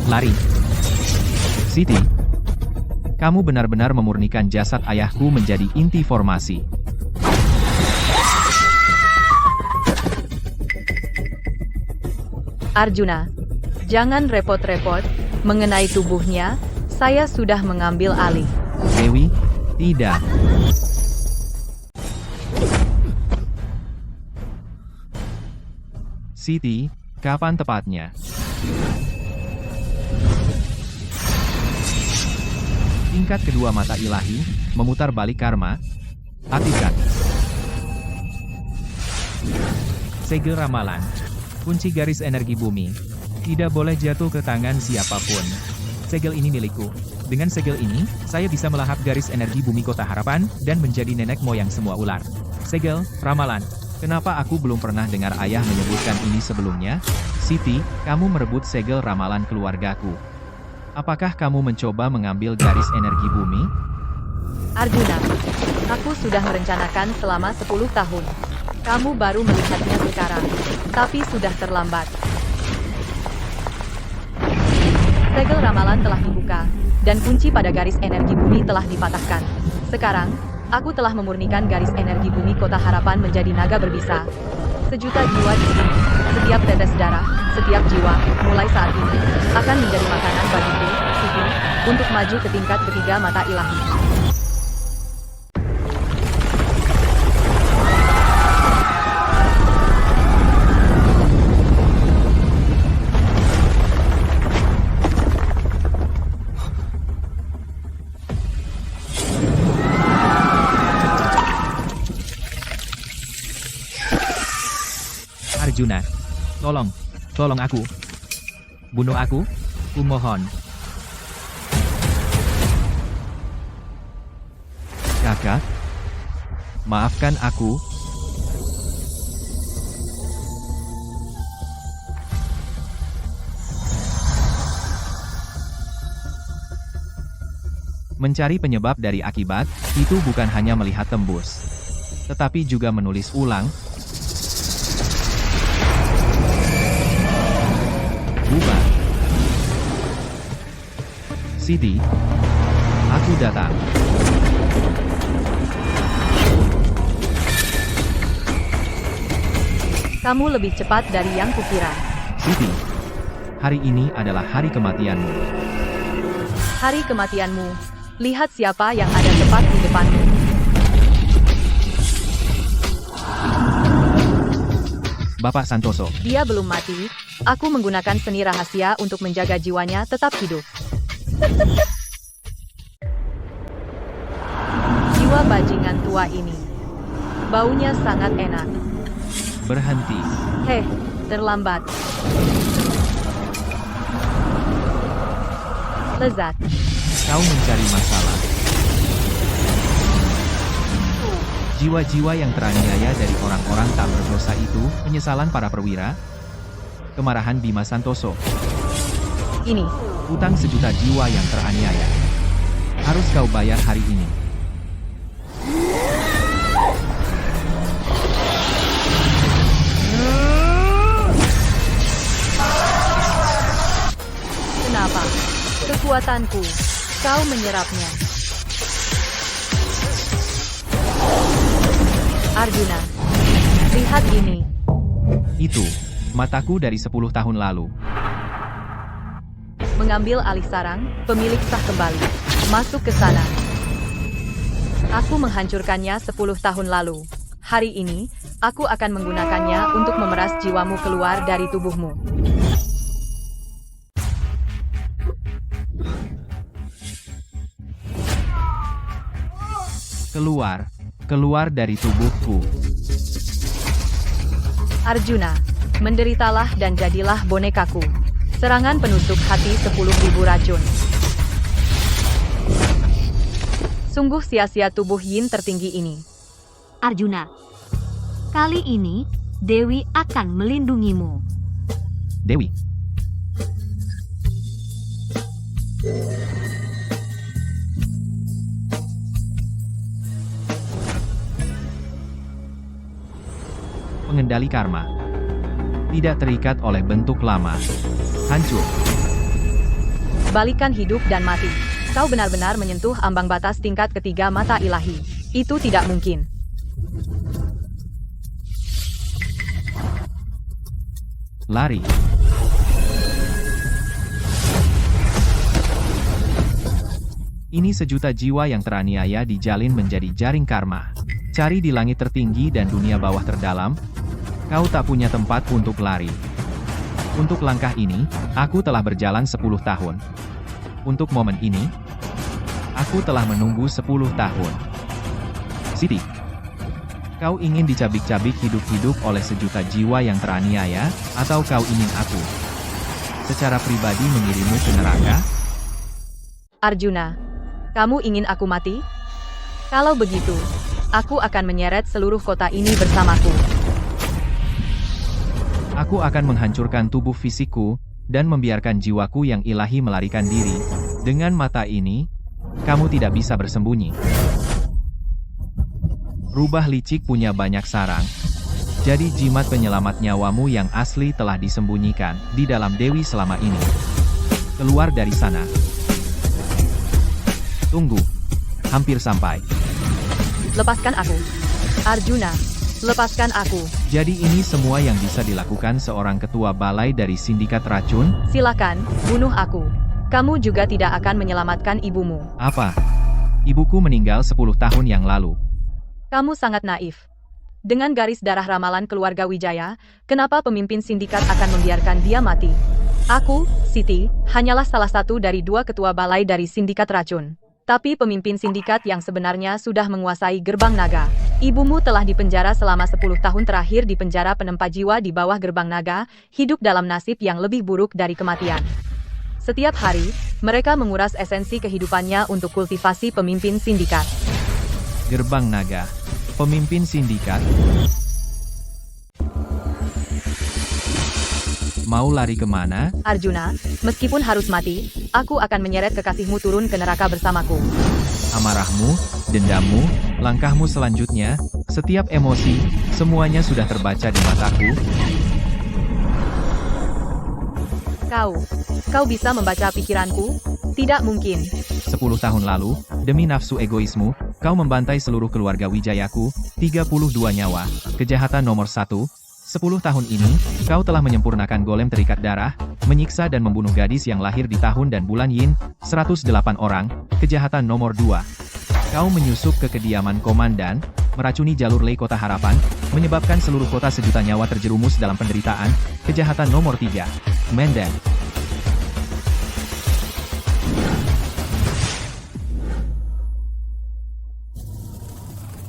Lari. Siti, kamu benar-benar memurnikan jasad ayahku menjadi inti formasi. Arjuna, jangan repot-repot, mengenai tubuhnya, saya sudah mengambil alih. Dewi, tidak. Siti, kapan tepatnya? Tingkat kedua mata ilahi, memutar balik karma. Aktifkan. Segel ramalan. Kunci garis energi bumi. Tidak boleh jatuh ke tangan siapapun. Segel ini milikku. Dengan segel ini, saya bisa melahap garis energi bumi Kota Harapan, dan menjadi nenek moyang semua ular. Segel, ramalan. Kenapa aku belum pernah dengar ayah menyebutkan ini sebelumnya? Siti, kamu merebut segel ramalan keluargaku. Apakah kamu mencoba mengambil garis energi bumi? Arjuna, aku sudah merencanakan selama 10 tahun. Kamu baru melihatnya sekarang, tapi sudah terlambat. Segel ramalan telah dibuka, dan kunci pada garis energi bumi telah dipatahkan. Sekarang, aku telah memurnikan garis energi bumi Kota Harapan menjadi naga berbisa. Sejuta jiwa di sini, setiap tetes darah, setiap jiwa, mulai saat ini, akan menjadi makanan bagiku, Siti, untuk maju ke tingkat ketiga mata ilahi. Arjuna, tolong aku. Bunuh aku, kumohon. Kakak, maafkan aku. Mencari penyebab dari akibat, itu bukan hanya melihat tembus, tetapi juga menulis ulang. Bubar. Siti, aku datang. Kamu lebih cepat dari yang kukira. Siti, hari ini adalah hari kematianmu. Hari kematianmu. Lihat siapa yang ada tepat di depanmu. Bapak Santoso. Dia belum mati. Aku menggunakan seni rahasia untuk menjaga jiwanya tetap hidup. Jiwa bajingan tua ini. Baunya sangat enak. Berhenti. Heh, terlambat. Lezat. Kau mencari masalah. Jiwa-jiwa yang teraniaya dari orang-orang tak berdosa itu, penyesalan para perwira, kemarahan Bima Santoso, Ini. utang 1 juta jiwa yang teraniaya. Harus kau bayar hari ini. Kenapa? Kekuatanku. Kau menyerapnya. Arjuna. Lihat ini. Itu, mataku dari 10 tahun lalu. Mengambil alih sarang, pemilik sah kembali. Masuk ke sana. Aku menghancurkannya 10 tahun lalu. Hari ini, aku akan menggunakannya untuk memeras jiwamu keluar dari tubuhmu. Keluar dari tubuhku. Arjuna, menderitalah dan jadilah bonekaku. Serangan penusuk hati 10.000 racun. Sungguh sia-sia tubuh Yin tertinggi ini. Arjuna, kali ini Dewi akan melindungimu. Dewi. Pengendali karma. Tidak terikat oleh bentuk lama. Hancur. Balikan hidup dan mati. Kau benar-benar menyentuh ambang batas tingkat ketiga mata ilahi. Itu tidak mungkin. Lari. Ini sejuta jiwa yang teraniaya dijalin menjadi jaring karma. Cari di langit tertinggi dan dunia bawah terdalam. Kau tak punya tempat untuk lari. Untuk langkah ini, aku telah berjalan 10 tahun. Untuk momen ini, aku telah menunggu 10 tahun. Siti, kau ingin dicabik-cabik hidup-hidup oleh sejuta jiwa yang teraniaya, atau kau ingin aku secara pribadi mengirimmu ke neraka? Arjuna, kamu ingin aku mati? Kalau begitu, aku akan menyeret seluruh kota ini bersamaku. Aku akan menghancurkan tubuh fisikku, dan membiarkan jiwaku yang ilahi melarikan diri. Dengan mata ini, kamu tidak bisa bersembunyi. Rubah licik punya banyak sarang. Jadi jimat penyelamat nyawamu yang asli telah disembunyikan di dalam Dewi selama ini. Keluar dari sana. Tunggu. Hampir sampai. Lepaskan aku. Arjuna, lepaskan aku. Jadi ini semua yang bisa dilakukan seorang ketua balai dari sindikat racun? Silakan, bunuh aku. Kamu juga tidak akan menyelamatkan ibumu. Apa? Ibuku meninggal 10 tahun yang lalu. Kamu sangat naif. Dengan garis darah ramalan keluarga Wijaya, kenapa pemimpin sindikat akan membiarkan dia mati? Aku, Siti, hanyalah salah satu dari 2 ketua balai dari sindikat racun. Tapi pemimpin sindikat yang sebenarnya sudah menguasai gerbang naga. Ibumu telah dipenjara selama 10 tahun terakhir di penjara penempa jiwa di bawah gerbang naga, hidup dalam nasib yang lebih buruk dari kematian. Setiap hari, mereka menguras esensi kehidupannya untuk kultivasi pemimpin sindikat. Gerbang naga. Pemimpin sindikat. Mau lari kemana? Arjuna, meskipun harus mati, aku akan menyeret kekasihmu turun ke neraka bersamaku. Amarahmu, dendammu, langkahmu selanjutnya, setiap emosi, semuanya sudah terbaca di mataku. Kau bisa membaca pikiranku? Tidak mungkin. 10 tahun lalu, demi nafsu egoismu, kau membantai seluruh keluarga Wijayaku, 32 nyawa, kejahatan nomor 1. 10 tahun ini, kau telah menyempurnakan golem terikat darah, menyiksa dan membunuh gadis yang lahir di tahun dan bulan Yin, 108 orang, kejahatan nomor 2. Kau menyusup ke kediaman komandan, meracuni jalur Lei Kota Harapan, menyebabkan seluruh kota sejuta nyawa terjerumus dalam penderitaan, kejahatan nomor 3. Menden.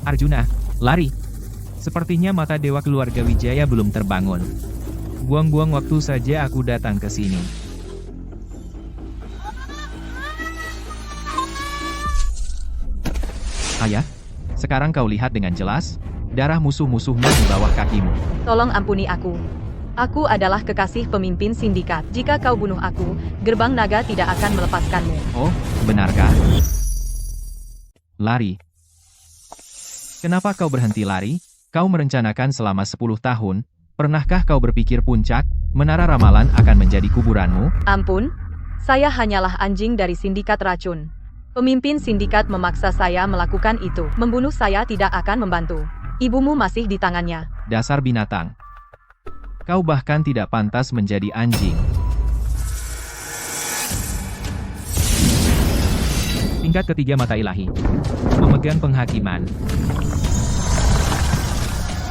Arjuna, lari. Sepertinya mata dewa keluarga Wijaya belum terbangun. Buang-buang waktu saja aku datang ke sini. Ayah, sekarang kau lihat dengan jelas, darah musuh-musuhmu di bawah kakimu. Tolong ampuni aku. Aku adalah kekasih pemimpin sindikat. Jika kau bunuh aku, gerbang naga tidak akan melepaskanmu. Oh, benarkah? Lari. Kenapa kau berhenti lari? Kau merencanakan selama 10 tahun. Pernahkah kau berpikir puncak, menara ramalan akan menjadi kuburanmu? Ampun, saya hanyalah anjing dari sindikat racun. Pemimpin sindikat memaksa saya melakukan itu. Membunuh saya tidak akan membantu. Ibumu masih di tangannya. Dasar binatang. Kau bahkan tidak pantas menjadi anjing. Tingkat ketiga mata ilahi. Memegang penghakiman.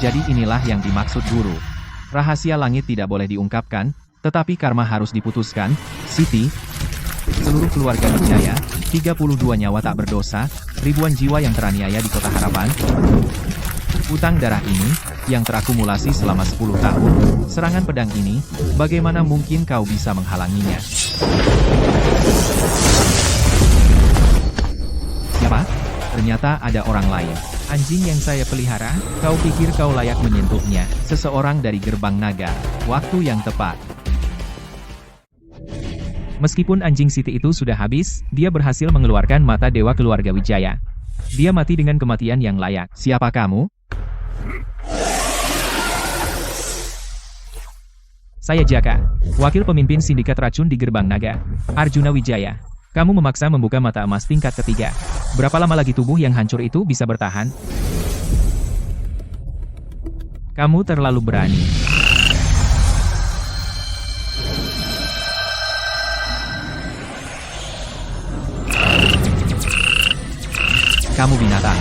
Jadi inilah yang dimaksud guru. Rahasia langit tidak boleh diungkapkan, tetapi karma harus diputuskan. Siti, seluruh keluarga Wijaya, 32 nyawa tak berdosa, ribuan jiwa yang teraniaya di Kota Harapan. Utang darah ini, yang terakumulasi selama 10 tahun, serangan pedang ini, bagaimana mungkin kau bisa menghalanginya? Siapa? Ternyata ada orang lain. Anjing yang saya pelihara, kau pikir kau layak menyentuhnya? Seseorang dari gerbang naga. Waktu yang tepat. Meskipun anjing Siti itu sudah habis, dia berhasil mengeluarkan mata dewa keluarga Wijaya. Dia mati dengan kematian yang layak. Siapa kamu? Saya Jaka, wakil pemimpin sindikat racun di Gerbang Naga. Arjuna Wijaya, kamu memaksa membuka mata emas tingkat ketiga. Berapa lama lagi tubuh yang hancur itu bisa bertahan? Kamu terlalu berani. Kamu binatang.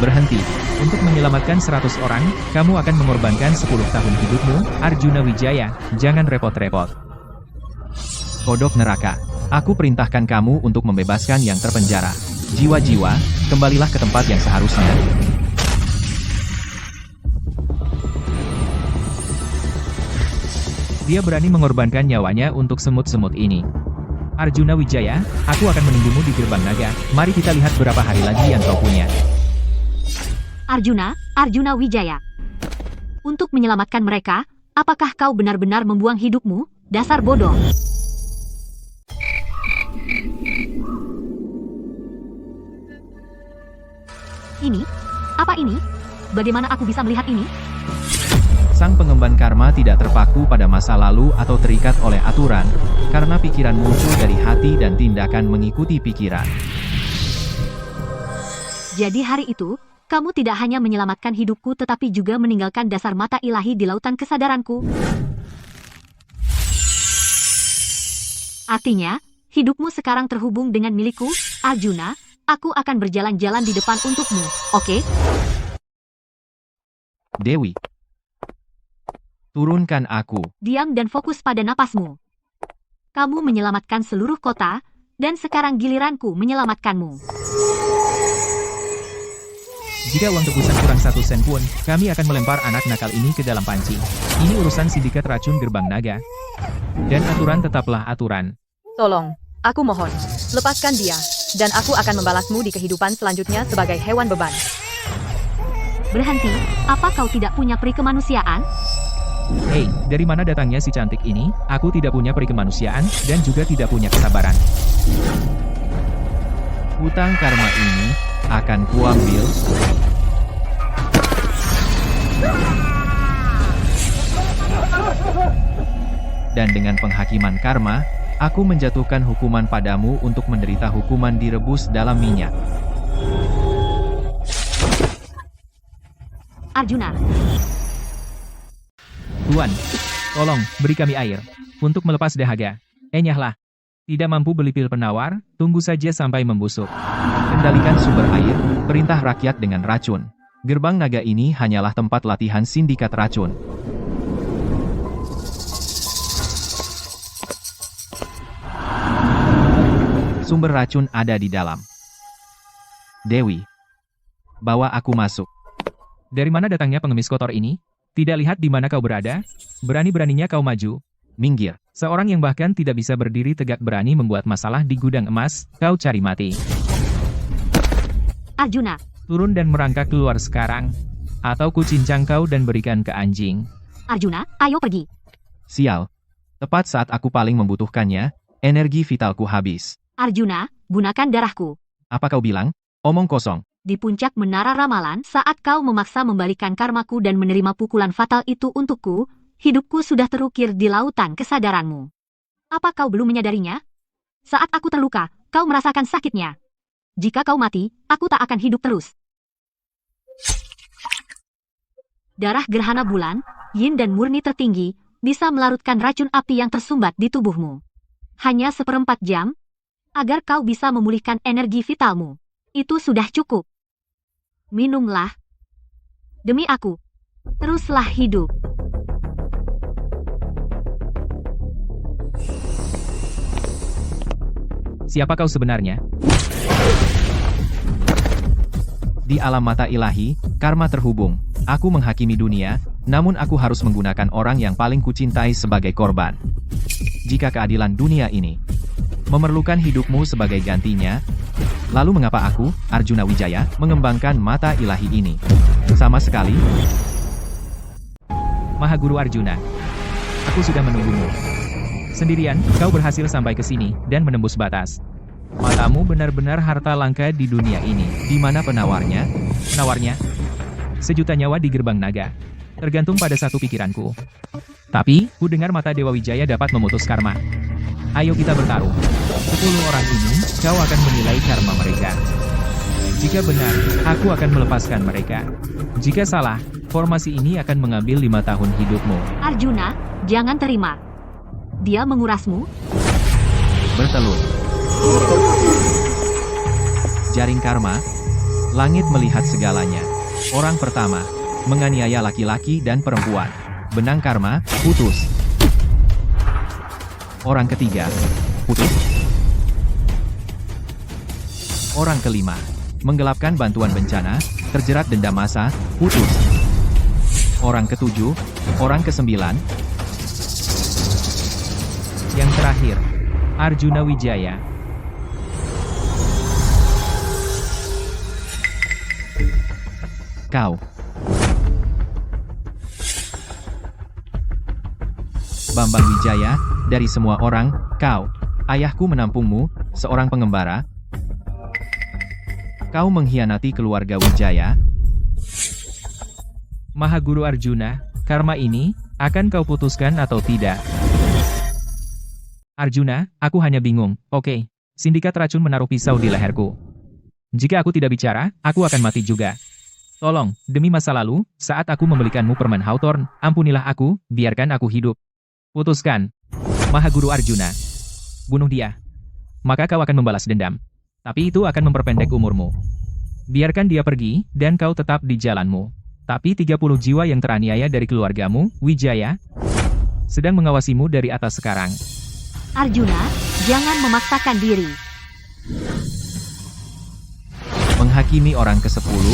Berhenti. Untuk menyelamatkan 100 orang, kamu akan mengorbankan 10 tahun hidupmu, Arjuna Wijaya. Jangan repot-repot. Kodok neraka. Aku perintahkan kamu untuk membebaskan yang terpenjara. Jiwa-jiwa, kembalilah ke tempat yang seharusnya. Dia berani mengorbankan nyawanya untuk semut-semut ini. Arjuna Wijaya, aku akan menunggumu di Gerbang Naga. Mari kita lihat berapa hari lagi yang kau punya. Arjuna Wijaya. Untuk menyelamatkan mereka, apakah kau benar-benar membuang hidupmu? Dasar bodoh. Ini? Apa ini? Bagaimana aku bisa melihat ini? Sang pengemban karma tidak terpaku pada masa lalu atau terikat oleh aturan, karena pikiran muncul dari hati dan tindakan mengikuti pikiran. Jadi hari itu, kamu tidak hanya menyelamatkan hidupku tetapi juga meninggalkan dasar mata ilahi di lautan kesadaranku. Artinya, hidupmu sekarang terhubung dengan milikku, Arjuna. Aku akan berjalan-jalan di depan untukmu, oke? Dewi. Turunkan aku. Diam dan fokus pada napasmu. Kamu menyelamatkan seluruh kota, dan sekarang giliranku menyelamatkanmu. Jika uang tebusan kurang 1 sen pun, kami akan melempar anak nakal ini ke dalam panci. Ini urusan sindikat racun Gerbang Naga. Dan aturan tetaplah aturan. Tolong, aku mohon, lepaskan dia, dan aku akan membalasmu di kehidupan selanjutnya sebagai hewan beban. Berhenti, apa kau tidak punya peri kemanusiaan? Hei, dari mana datangnya si cantik ini? Aku tidak punya peri kemanusiaan, dan juga tidak punya kesabaran. Hutang karma ini akan kuambil. Dan dengan penghakiman karma, aku menjatuhkan hukuman padamu untuk menderita hukuman direbus dalam minyak. Arjuna. Tuan, tolong, beri kami air. Untuk melepas dahaga. Enyahlah. Tidak mampu beli pil penawar, tunggu saja sampai membusuk. Kendalikan sumber air, perintah rakyat dengan racun. Gerbang naga ini hanyalah tempat latihan sindikat racun. Sumber racun ada di dalam. Dewi. Bawa aku masuk. Dari mana datangnya pengemis kotor ini? Tidak lihat di mana kau berada? Berani-beraninya kau maju. Minggir. Seorang yang bahkan tidak bisa berdiri tegak berani membuat masalah di gudang emas, kau cari mati. Arjuna. Turun dan merangkak keluar sekarang. Atau ku cincang kau dan berikan ke anjing. Arjuna, ayo pergi. Sial. Tepat saat aku paling membutuhkannya, energi vitalku habis. Arjuna, gunakan darahku. Apa kau bilang? Omong kosong. Di puncak menara ramalan, saat kau memaksa membalikan karmaku dan menerima pukulan fatal itu untukku, hidupku sudah terukir di lautan kesadaranmu. Apa kau belum menyadarinya? Saat aku terluka, kau merasakan sakitnya. Jika kau mati, aku tak akan hidup terus. Darah gerhana bulan, yin dan murni tertinggi, bisa melarutkan racun api yang tersumbat di tubuhmu. Hanya 1/4 jam, agar kau bisa memulihkan energi vitalmu. Itu sudah cukup. Minumlah. Demi aku, teruslah hidup. Siapa kau sebenarnya? Di alam mata ilahi, karma terhubung. Aku menghakimi dunia, namun aku harus menggunakan orang yang paling kucintai sebagai korban. Jika keadilan dunia ini memerlukan hidupmu sebagai gantinya, lalu mengapa aku, Arjuna Wijaya, mengembangkan mata ilahi ini? Sama sekali. Mahaguru Arjuna. Aku sudah menunggumu. Sendirian, kau berhasil sampai ke sini, dan menembus batas. Matamu benar-benar harta langka di dunia ini. Di mana penawarnya? Penawarnya? 1.000.000 nyawa di gerbang naga. Tergantung pada satu pikiranku. Tapi, ku dengar mata Dewa Wijaya dapat memutus karma. Ayo kita bertaruh. 10 orang ini, kau akan menilai karma mereka. Jika benar, aku akan melepaskan mereka. Jika salah, formasi ini akan mengambil 5 tahun hidupmu. Arjuna, jangan terima. Dia mengurasmu. Bertelur. Jaring karma. Langit melihat segalanya. Orang pertama, menganiaya laki-laki dan perempuan. Benang karma, putus. Orang ketiga, putus. Orang kelima, menggelapkan bantuan bencana, terjerat denda massa, putus. Orang ketujuh, orang kesembilan. Yang terakhir, Arjuna Wijaya. Kau. Bambang Wijaya, dari semua orang, kau. Ayahku menampungmu, seorang pengembara. Kau mengkhianati keluarga Wijaya. Mahaguru Arjuna, karma ini, akan kau putuskan atau tidak? Arjuna, aku hanya bingung. Oke, sindikat racun menaruh pisau di leherku. Jika aku tidak bicara, aku akan mati juga. Tolong, demi masa lalu, saat aku membelikanmu permen Hawthorne, ampunilah aku, biarkan aku hidup. Putuskan. Mahaguru Arjuna. Bunuh dia. Maka kau akan membalas dendam. Tapi itu akan memperpendek umurmu. Biarkan dia pergi, dan kau tetap di jalanmu. Tapi 30 jiwa yang teraniaya dari keluargamu, Wijaya, sedang mengawasimu dari atas sekarang. Arjuna, jangan memaksakan diri. Menghakimi orang ke-10,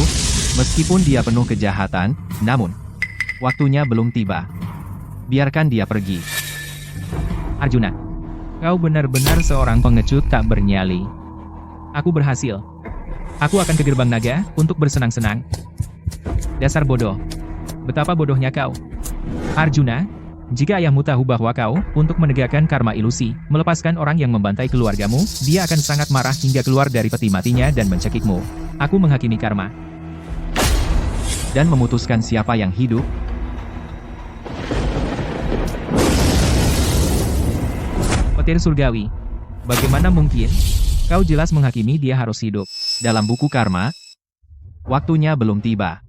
meskipun dia penuh kejahatan, namun waktunya belum tiba. Biarkan dia pergi. Arjuna, kau benar-benar seorang pengecut tak bernyali. Aku berhasil. Aku akan ke gerbang naga untuk bersenang-senang. Dasar bodoh. Betapa bodohnya kau. Arjuna, jika ayahmu tahu bahwa kau, untuk menegakkan karma ilusi, melepaskan orang yang membantai keluargamu, dia akan sangat marah hingga keluar dari peti matinya dan mencekikmu. Aku menghakimi karma. Dan memutuskan siapa yang hidup. Petir surgawi. Bagaimana mungkin? Kau jelas menghakimi dia harus hidup. Dalam buku karma, waktunya belum tiba.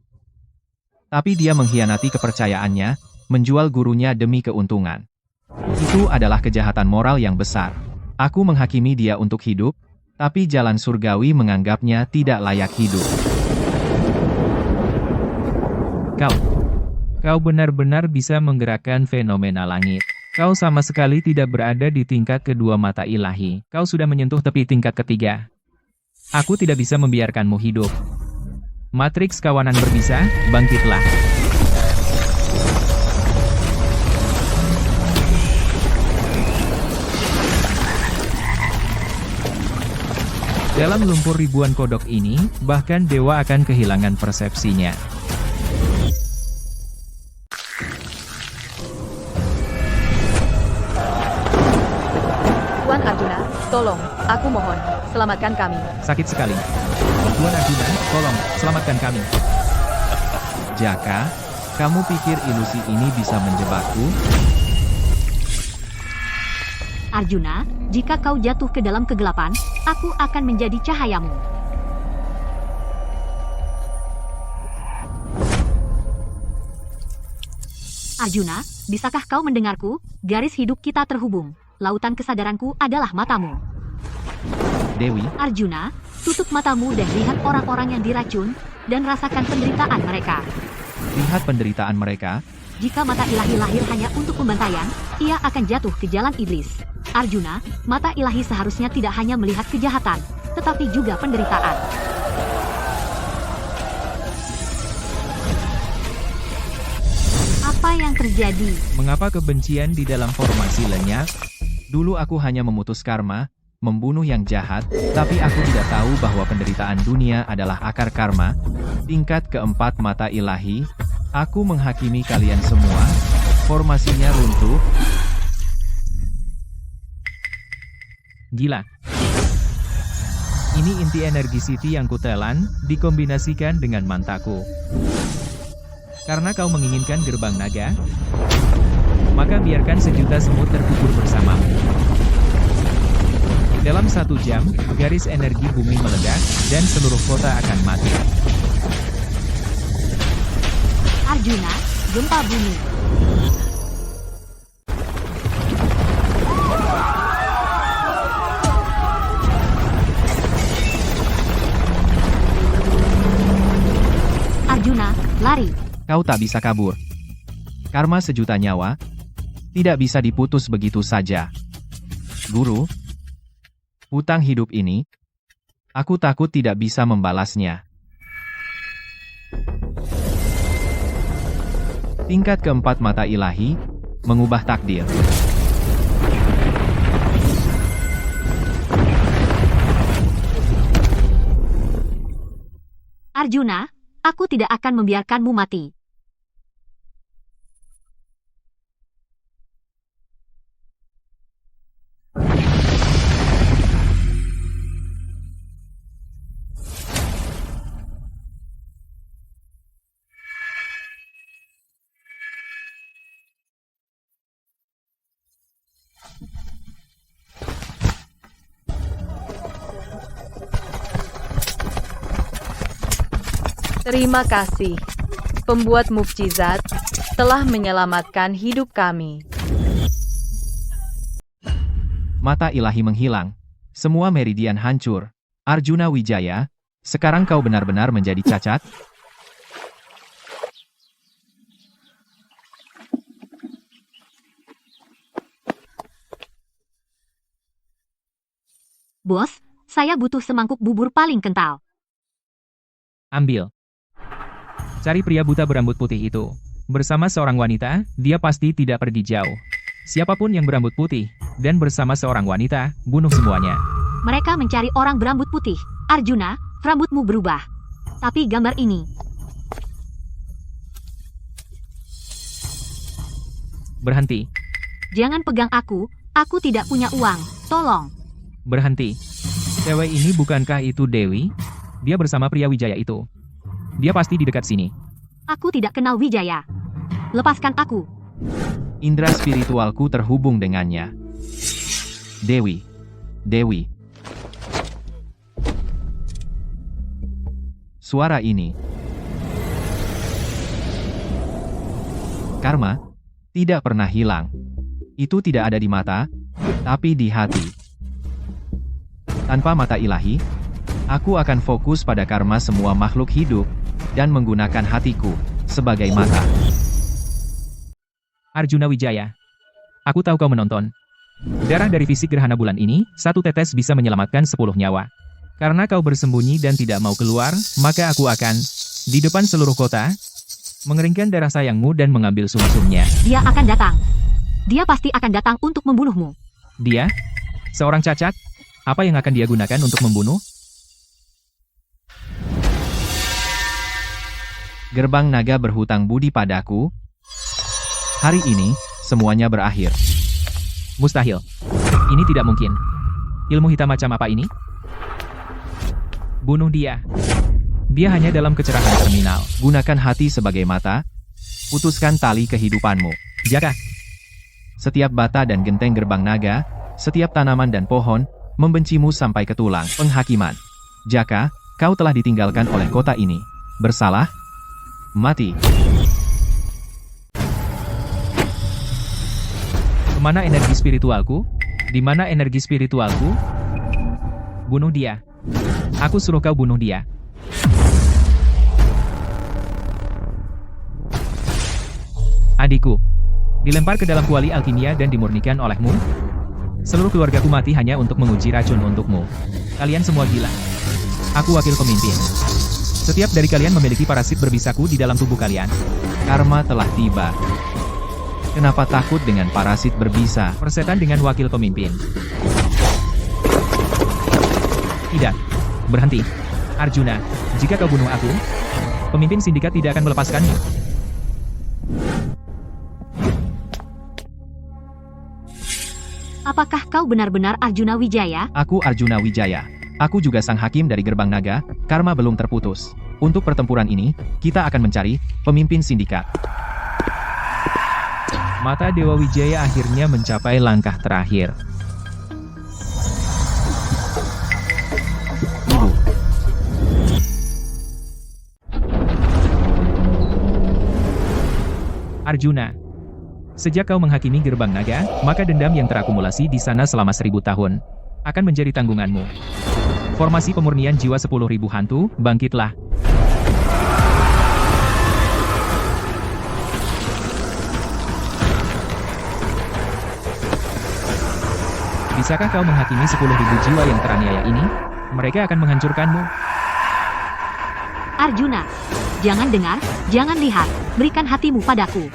Tapi dia mengkhianati kepercayaannya, menjual gurunya demi keuntungan. Itu adalah kejahatan moral yang besar. Aku menghakimi dia untuk hidup, tapi jalan surgawi menganggapnya tidak layak hidup. Kau benar-benar bisa menggerakkan fenomena langit. Kau sama sekali tidak berada di tingkat kedua mata ilahi. Kau sudah menyentuh tepi tingkat ketiga. Aku tidak bisa membiarkanmu hidup. Matriks kawanan berbisa, bangkitlah. Dalam lumpur ribuan kodok ini, bahkan dewa akan kehilangan persepsinya. Tuan Arjuna, tolong, aku mohon, selamatkan kami. Sakit sekali. Tuan Arjuna, tolong, selamatkan kami. Jaka, kamu pikir ilusi ini bisa menjebakku? Arjuna, jika kau jatuh ke dalam kegelapan, aku akan menjadi cahayamu. Arjuna, bisakah kau mendengarku? Garis hidup kita terhubung. Lautan kesadaranku adalah matamu. Dewi, Arjuna, tutup matamu dan lihat orang-orang yang diracun, dan rasakan penderitaan mereka. lihat penderitaan mereka. Jika mata ilahi lahir hanya untuk pembantaian, ia akan jatuh ke jalan iblis. Arjuna, mata ilahi seharusnya tidak hanya melihat kejahatan, tetapi juga penderitaan. Apa yang terjadi? Mengapa kebencian di dalam formasi lenyap? Dulu aku hanya memutus karma, membunuh yang jahat, tapi aku tidak tahu bahwa penderitaan dunia adalah akar karma. Tingkat keempat mata ilahi, aku menghakimi kalian semua. Formasinya runtuh. Gila. Ini inti energi Siti yang kutelan, dikombinasikan dengan mantaku. Karena kau menginginkan gerbang naga, maka biarkan sejuta semut terkubur bersamamu. Dalam 1 jam, garis energi bumi meledak, dan seluruh kota akan mati. Arjuna, gempa bumi. Arjuna, lari. Kau tak bisa kabur. Karma sejuta nyawa tidak bisa diputus begitu saja. Guru, hutang hidup ini, aku takut tidak bisa membalasnya. Tingkat keempat mata ilahi, mengubah takdir. Arjuna, aku tidak akan membiarkanmu mati. Terima kasih, pembuat mukjizat, telah menyelamatkan hidup kami. Mata ilahi menghilang. Semua meridian hancur. Arjuna Wijaya, sekarang kau benar-benar menjadi cacat? Bos, saya butuh semangkuk bubur paling kental. Ambil. Cari pria buta berambut putih itu. Bersama seorang wanita, dia pasti tidak pergi jauh. Siapapun yang berambut putih, dan bersama seorang wanita, bunuh semuanya. Mereka mencari orang berambut putih. Arjuna, rambutmu berubah. Tapi gambar ini. Berhenti. Jangan pegang aku tidak punya uang. Tolong. Berhenti. Cewek ini bukankah itu Dewi? Dia bersama pria Wijaya itu. Dia pasti di dekat sini. Aku tidak kenal Wijaya. Lepaskan aku. Indra spiritualku terhubung dengannya. Dewi. Dewi. Suara ini. Karma tidak pernah hilang. Itu tidak ada di mata, tapi di hati. Tanpa mata ilahi, aku akan fokus pada karma semua makhluk hidup, dan menggunakan hatiku sebagai mata. Arjuna Wijaya. Aku tahu kau menonton. Darah dari fisik gerhana bulan ini, 1 tetes bisa menyelamatkan 10 nyawa. Karena kau bersembunyi dan tidak mau keluar, maka aku akan, di depan seluruh kota, mengeringkan darah sayangmu dan mengambil sumsumnya. Dia akan datang. Dia pasti akan datang untuk membunuhmu. Dia? Seorang cacat? Apa yang akan dia gunakan untuk membunuh? Gerbang naga berhutang budi padaku. Hari ini, semuanya berakhir. Mustahil. Ini tidak mungkin. Ilmu hitam macam apa ini? Bunuh dia. Dia hanya dalam kecerahan terminal. Gunakan hati sebagai mata. Putuskan tali kehidupanmu. Jaka. Setiap bata dan genteng gerbang naga, setiap tanaman dan pohon, membencimu sampai ke tulang. Penghakiman. Jaka, kau telah ditinggalkan oleh kota ini. Bersalah? Mati. Kemana energi spiritualku? Di mana energi spiritualku? Bunuh dia. Aku suruh kau bunuh dia. Adikku. Dilempar ke dalam kuali alkimia dan dimurnikan olehmu? Seluruh keluargaku mati hanya untuk menguji racun untukmu. Kalian semua gila. Aku wakil pemimpin. Setiap dari kalian memiliki parasit berbisaku di dalam tubuh kalian. Karma telah tiba. Kenapa takut dengan parasit berbisa? Persetan dengan wakil pemimpin. Tidak. Berhenti. Arjuna, jika kau bunuh aku, pemimpin sindikat tidak akan melepaskanmu. Apakah kau benar-benar Arjuna Wijaya? Aku Arjuna Wijaya. Aku juga sang hakim dari gerbang naga, karma belum terputus. Untuk pertempuran ini, kita akan mencari pemimpin sindikat. Mata Dewa Wijaya akhirnya mencapai langkah terakhir. Ibu. Arjuna. Sejak kau menghakimi gerbang naga, maka dendam yang terakumulasi di sana selama 1000 tahun akan menjadi tanggunganmu. Formasi pemurnian jiwa 10.000 hantu, bangkitlah. Bisakah kau menghakimi 10.000 jiwa yang teraniaya ini? Mereka akan menghancurkanmu. Arjuna, jangan dengar, jangan lihat, berikan hatimu padaku.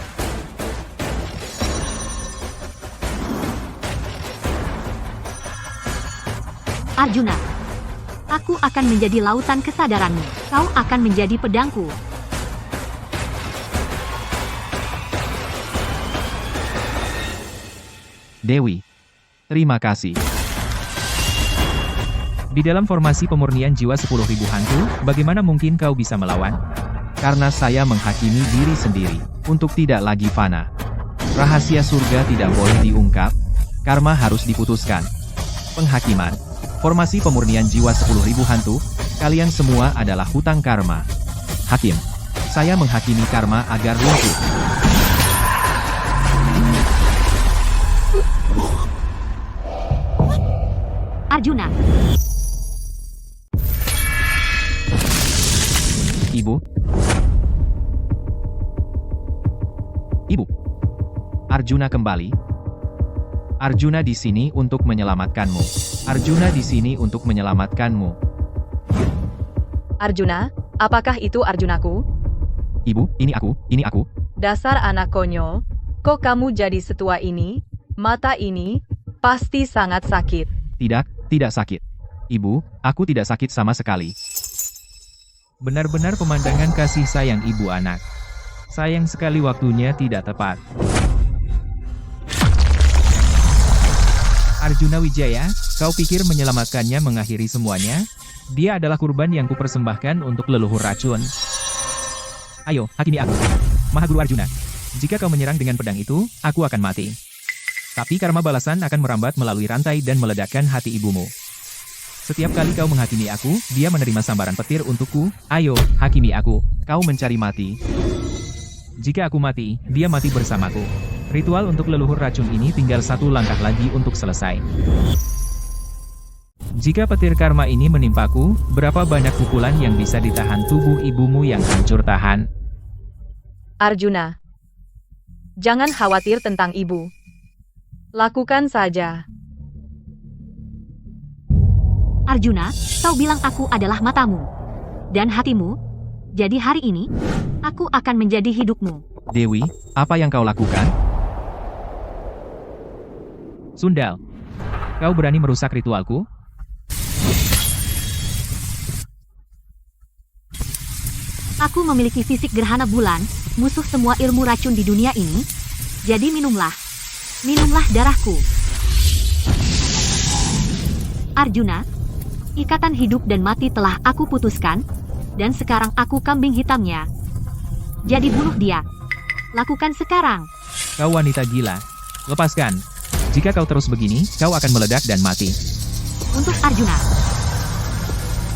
Arjuna, aku akan menjadi lautan kesadaranmu. Kau akan menjadi pedangku. Dewi. Terima kasih. Di dalam formasi pemurnian jiwa 10.000 hantu, bagaimana mungkin kau bisa melawan? Karena saya menghakimi diri sendiri, untuk tidak lagi fana. Rahasia surga tidak boleh diungkap, karma harus diputuskan. Penghakiman. Formasi pemurnian jiwa 10.000 hantu, kalian semua adalah hutang karma. Hakim. Saya menghakimi karma agar lumpuh. Arjuna. Ibu. Ibu. Arjuna kembali. Arjuna di sini untuk menyelamatkanmu. Arjuna di sini untuk menyelamatkanmu. Arjuna, apakah itu Arjunaku? Ibu, ini aku. Dasar anak konyol, kok kamu jadi setua ini? Mata ini pasti sangat sakit. Tidak sakit. Ibu, aku tidak sakit sama sekali. Benar-benar pemandangan kasih sayang ibu anak. Sayang sekali waktunya tidak tepat. Arjuna Wijaya, kau pikir menyelamatkannya mengakhiri semuanya? Dia adalah kurban yang kupersembahkan untuk leluhur racun. Ayo, hakimi aku. Mahaguru Arjuna. Jika kau menyerang dengan pedang itu, aku akan mati. Tapi karma balasan akan merambat melalui rantai dan meledakkan hati ibumu. Setiap kali kau menghakimi aku, dia menerima sambaran petir untukku. Ayo, hakimi aku. Kau mencari mati. Jika aku mati, dia mati bersamaku. Ritual untuk leluhur racun ini tinggal satu langkah lagi untuk selesai. Jika petir karma ini menimpaku, berapa banyak pukulan yang bisa ditahan tubuh ibumu yang hancur tahan? Arjuna, jangan khawatir tentang ibu. Lakukan saja. Arjuna, kau bilang aku adalah matamu dan hatimu. Jadi hari ini, aku akan menjadi hidupmu. Dewi, apa yang kau lakukan? Sundal, kau berani merusak ritualku? Aku memiliki fisik gerhana bulan, musuh semua ilmu racun di dunia ini. Jadi minumlah darahku. Arjuna, Ikatan hidup dan mati telah aku putuskan, dan sekarang aku kambing hitamnya. Jadi bunuh dia. Lakukan sekarang. Kau wanita gila. Lepaskan. Jika kau terus begini, kau akan meledak dan mati. Untuk Arjuna.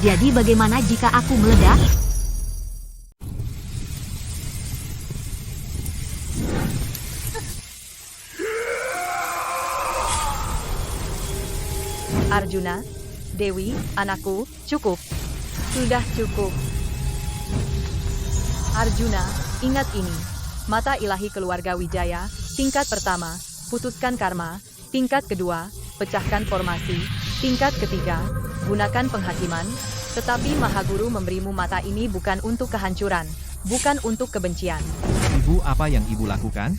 Jadi bagaimana jika aku meledak? Arjuna, Dewi, anakku, cukup. Sudah cukup. Arjuna, ingat ini. Mata ilahi keluarga Wijaya, tingkat pertama, putuskan karma, tingkat kedua, pecahkan formasi, tingkat ketiga, gunakan penghakiman, tetapi Mahaguru memberimu mata ini bukan untuk kehancuran, bukan untuk kebencian. Ibu, apa yang ibu lakukan?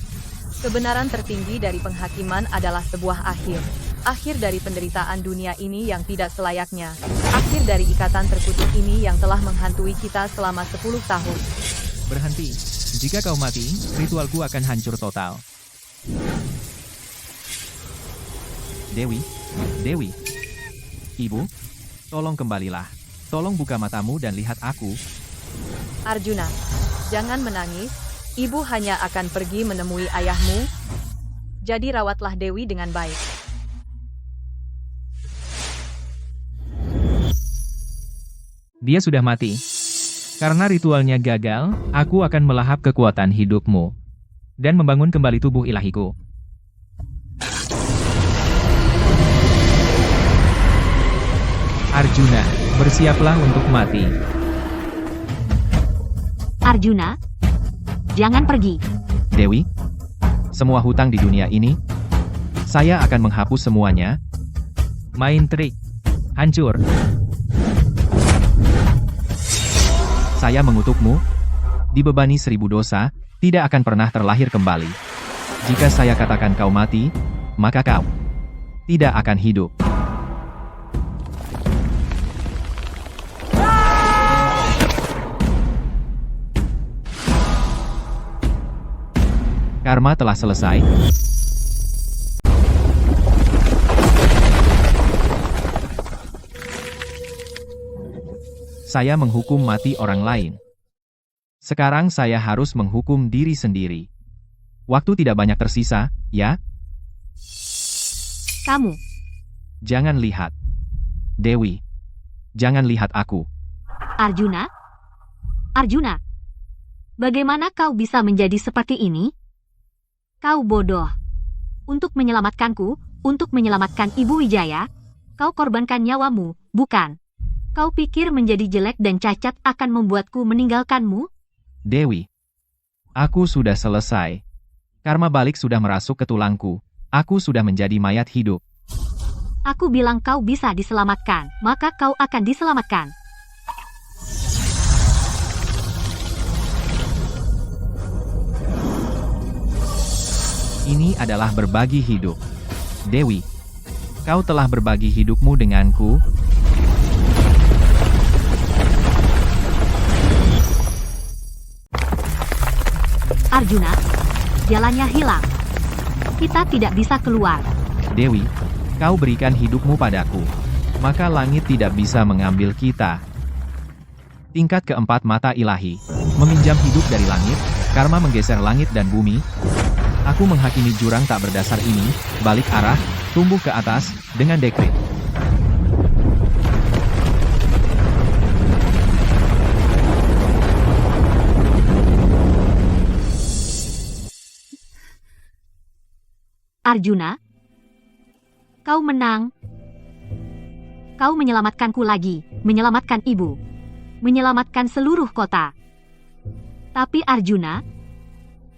Kebenaran tertinggi dari penghakiman adalah sebuah akhir. Akhir dari penderitaan dunia ini yang tidak selayaknya. Akhir dari ikatan terkutuk ini yang telah menghantui kita selama 10 tahun. Berhenti. Jika kau mati, ritualku akan hancur total. Dewi, Dewi. Ibu, tolong kembalilah. Tolong buka matamu dan lihat aku. Arjuna, jangan menangis. Ibu hanya akan pergi menemui ayahmu. Jadi rawatlah Dewi dengan baik. Dia sudah mati. Karena ritualnya gagal, aku akan melahap kekuatan hidupmu. Dan membangun kembali tubuh ilahiku. Arjuna, bersiaplah untuk mati. Arjuna, jangan pergi. Dewi, semua hutang di dunia ini, saya akan menghapus semuanya. Main trik. Hancur. Saya mengutukmu, dibebani 1000 dosa, tidak akan pernah terlahir kembali. Jika saya katakan kau mati, maka kau tidak akan hidup. Karma telah selesai. Saya menghukum mati orang lain. Sekarang saya harus menghukum diri sendiri. Waktu tidak banyak tersisa, ya? Kamu. Jangan lihat. Dewi. Jangan lihat aku. Arjuna? Arjuna? Bagaimana kau bisa menjadi seperti ini? Kau bodoh. Untuk menyelamatkanku, untuk menyelamatkan Ibu Wijaya, kau korbankan nyawamu, bukan? Kau pikir menjadi jelek dan cacat akan membuatku meninggalkanmu? Dewi. Aku sudah selesai. Karma balik sudah merasuk ke tulangku. Aku sudah menjadi mayat hidup. Aku bilang kau bisa diselamatkan, maka kau akan diselamatkan. Ini adalah berbagi hidup. Dewi. Kau telah berbagi hidupmu denganku. Arjuna, jalannya hilang. Kita tidak bisa keluar. Dewi, kau berikan hidupmu padaku. Maka langit tidak bisa mengambil kita. Tingkat keempat mata ilahi. Meminjam hidup dari langit, karma menggeser langit dan bumi. Aku menghakimi jurang tak berdasar ini, balik arah, tumbuh ke atas, dengan dekret. Arjuna, kau menang. Kau menyelamatkanku lagi, menyelamatkan ibu, menyelamatkan seluruh kota. Tapi Arjuna,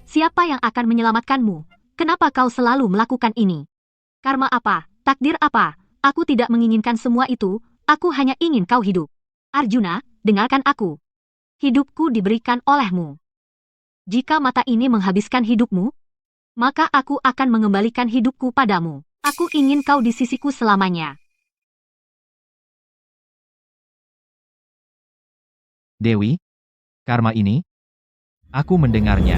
siapa yang akan menyelamatkanmu? Kenapa kau selalu melakukan ini? Karma apa? Takdir apa? Aku tidak menginginkan semua itu, aku hanya ingin kau hidup. Arjuna, dengarkan aku. Hidupku diberikan olehmu. Jika mata ini menghabiskan hidupmu, maka aku akan mengembalikan hidupku padamu. Aku ingin kau di sisiku selamanya. Dewi, karma ini, aku mendengarnya.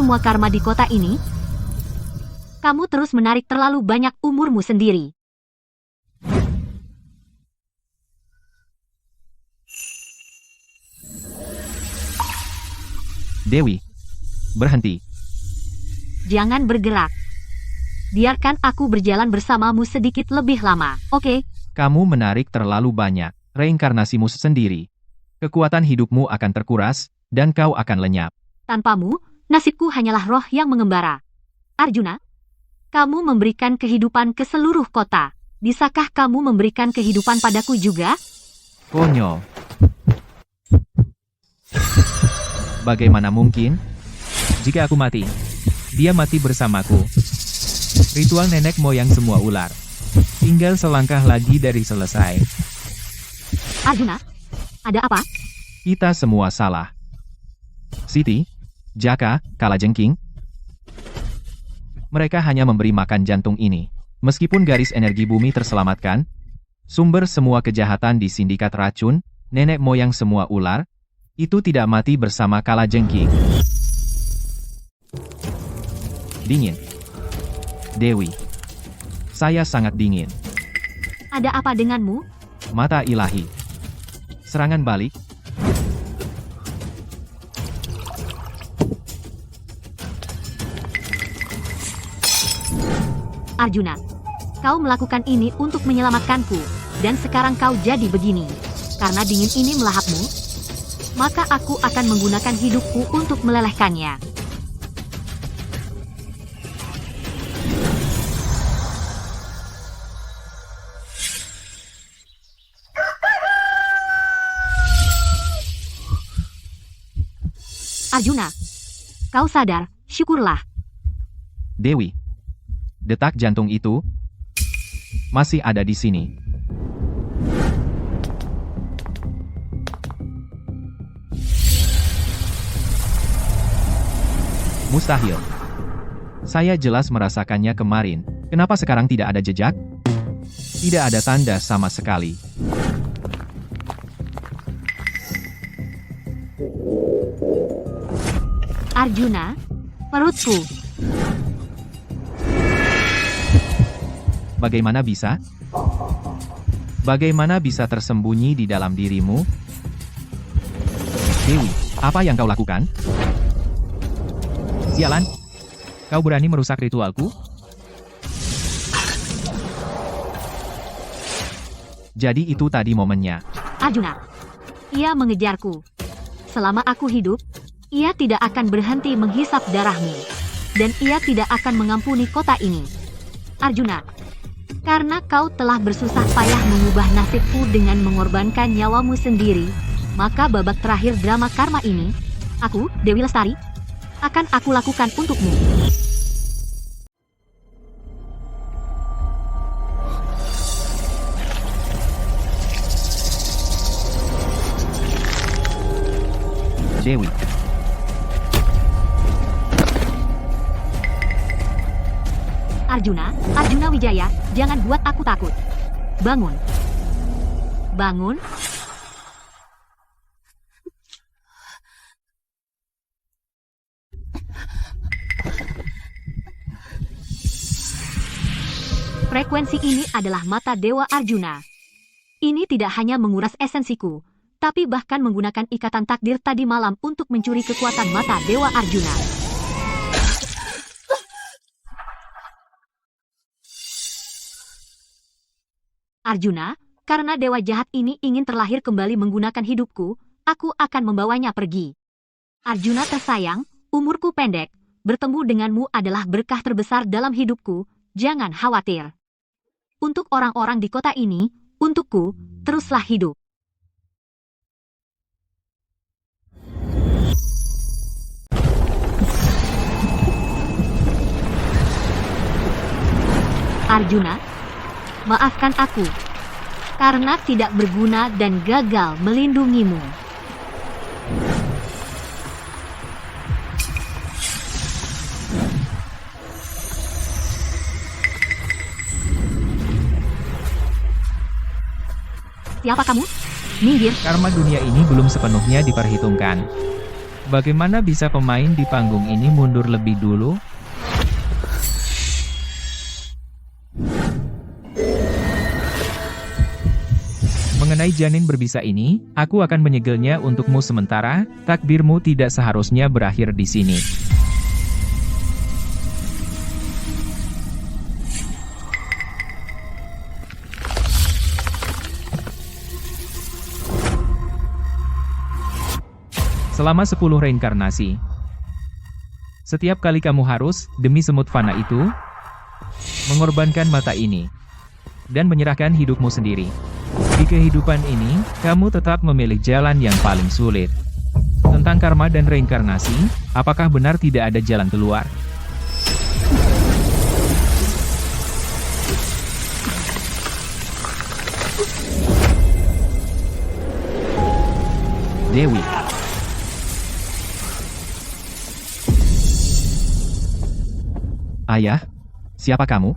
semua karma di kota ini? Kamu terus menarik terlalu banyak umurmu sendiri. Dewi, berhenti. Jangan bergerak. Biarkan aku berjalan bersamamu sedikit lebih lama, oke? Kamu menarik terlalu banyak reinkarnasimu sendiri. Kekuatan hidupmu akan terkuras, dan kau akan lenyap. Tanpamu, nasibku hanyalah roh yang mengembara. Arjuna, kamu memberikan kehidupan ke seluruh kota. Bisakah kamu memberikan kehidupan padaku juga? Konyol. Bagaimana mungkin? Jika aku mati, dia mati bersamaku. Ritual nenek moyang semua ular. Tinggal selangkah lagi dari selesai. Arjuna, ada apa? Kita semua salah. Siti, Jaka, Kalajengking. Mereka hanya memberi makan jantung ini. Meskipun garis energi bumi terselamatkan, sumber semua kejahatan di sindikat racun, nenek moyang semua ular, itu tidak mati bersama Kalajengking. Dingin. Dewi. Saya sangat dingin. Ada apa denganmu? Mata ilahi. Serangan balik. Arjuna, kau melakukan ini untuk menyelamatkanku, dan sekarang kau jadi begini. Karena dingin ini melahapmu, maka aku akan menggunakan hidupku untuk melelehkannya. Arjuna, kau sadar, syukurlah. Dewi. Detak jantung itu masih ada di sini. Mustahil. Saya jelas merasakannya kemarin. Kenapa sekarang tidak ada jejak? Tidak ada tanda sama sekali. Arjuna, perutku. Bagaimana bisa? Bagaimana bisa tersembunyi di dalam dirimu? Dewi, apa yang kau lakukan? Sialan! Kau berani merusak ritualku? Jadi itu tadi momennya. Arjuna, ia mengejarku. Selama aku hidup, ia tidak akan berhenti menghisap darahmu. Dan ia tidak akan mengampuni kota ini. Arjuna, karena kau telah bersusah payah mengubah nasibku dengan mengorbankan nyawamu sendiri, maka babak terakhir drama karma ini, aku, Dewi Lestari, akan aku lakukan untukmu. Dewi. Arjuna, Arjuna Wijaya, jangan buat aku takut. Bangun. Bangun. Frekuensi ini adalah mata Dewa Arjuna. Ini tidak hanya menguras esensiku, tapi bahkan menggunakan ikatan takdir tadi malam untuk mencuri kekuatan mata Dewa Arjuna. Arjuna, karena dewa jahat ini ingin terlahir kembali menggunakan hidupku, aku akan membawanya pergi. Arjuna tersayang, umurku pendek, bertemu denganmu adalah berkah terbesar dalam hidupku, jangan khawatir. Untuk orang-orang di kota ini, untukku, teruslah hidup. Arjuna, maafkan aku, karena tidak berguna dan gagal melindungimu. Siapa kamu? Minggir. Karma dunia ini belum sepenuhnya diperhitungkan. Bagaimana bisa pemain di panggung ini mundur lebih dulu? Mengenai janin berbisa ini, aku akan menyegelnya untukmu sementara, takdirmu tidak seharusnya berakhir di sini. Selama 10 reinkarnasi. Setiap kali kamu harus, demi semut fana itu, mengorbankan mata ini, dan menyerahkan hidupmu sendiri. Di kehidupan ini, kamu tetap memilih jalan yang paling sulit. Tentang karma dan reinkarnasi, apakah benar tidak ada jalan keluar? Dewi. Ayah, siapa kamu?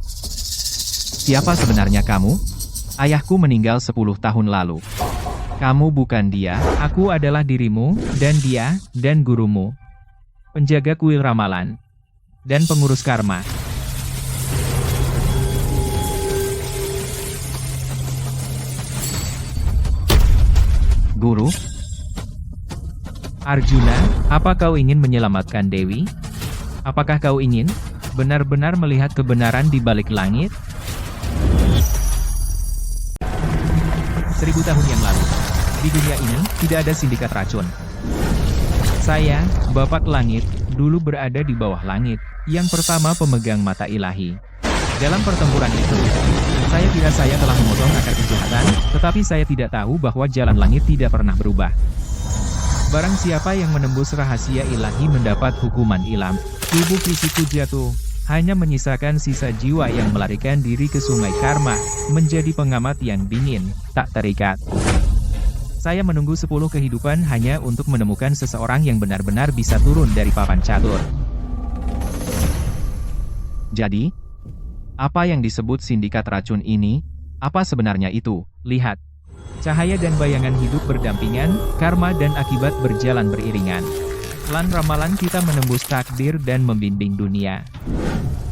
Siapa sebenarnya kamu? Ayahku meninggal 10 tahun lalu. Kamu bukan dia, aku adalah dirimu, dan dia, dan gurumu. Penjaga kuil ramalan. Dan pengurus karma. Guru? Arjuna, apa kau ingin menyelamatkan Dewi? Apakah kau ingin benar-benar melihat kebenaran di balik langit? 1000 tahun yang lalu, di dunia ini, tidak ada sindikat racun. Saya, Bapak Langit, dulu berada di bawah langit, yang pertama pemegang mata ilahi. Dalam pertempuran itu, saya kira saya telah memotong akar kejahatan, tetapi saya tidak tahu bahwa jalan langit tidak pernah berubah. Barang siapa yang menembus rahasia ilahi mendapat hukuman ilam. Tubuh fisikku jatuh, hanya menyisakan sisa jiwa yang melarikan diri ke sungai karma, menjadi pengamat yang dingin, tak terikat. Saya menunggu 10 kehidupan hanya untuk menemukan seseorang yang benar-benar bisa turun dari papan catur. Jadi, apa yang disebut sindikat racun ini? Apa sebenarnya itu? Lihat. Cahaya dan bayangan hidup berdampingan, karma dan akibat berjalan beriringan. Lan ramalan kita menembus takdir dan membimbing dunia.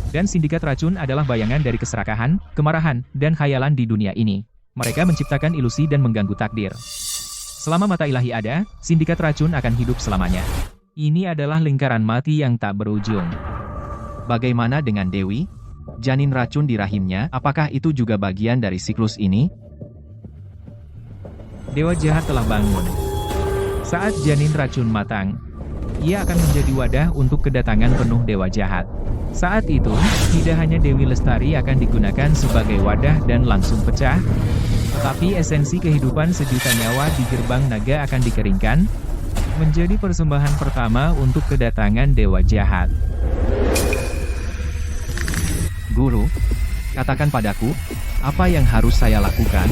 Dan sindikat racun adalah bayangan dari keserakahan, kemarahan, dan khayalan di dunia ini. Mereka menciptakan ilusi dan mengganggu takdir. Selama mata ilahi ada, sindikat racun akan hidup selamanya. Ini adalah lingkaran mati yang tak berujung. Bagaimana dengan Dewi? Janin racun di rahimnya, apakah itu juga bagian dari siklus ini? Dewa jahat telah bangun. Saat janin racun matang, ia akan menjadi wadah untuk kedatangan penuh dewa jahat. Saat itu, tidak hanya Dewi Lestari akan digunakan sebagai wadah dan langsung pecah, tetapi esensi kehidupan sejuta nyawa di gerbang naga akan dikeringkan, menjadi persembahan pertama untuk kedatangan dewa jahat. Guru, katakan padaku, apa yang harus saya lakukan?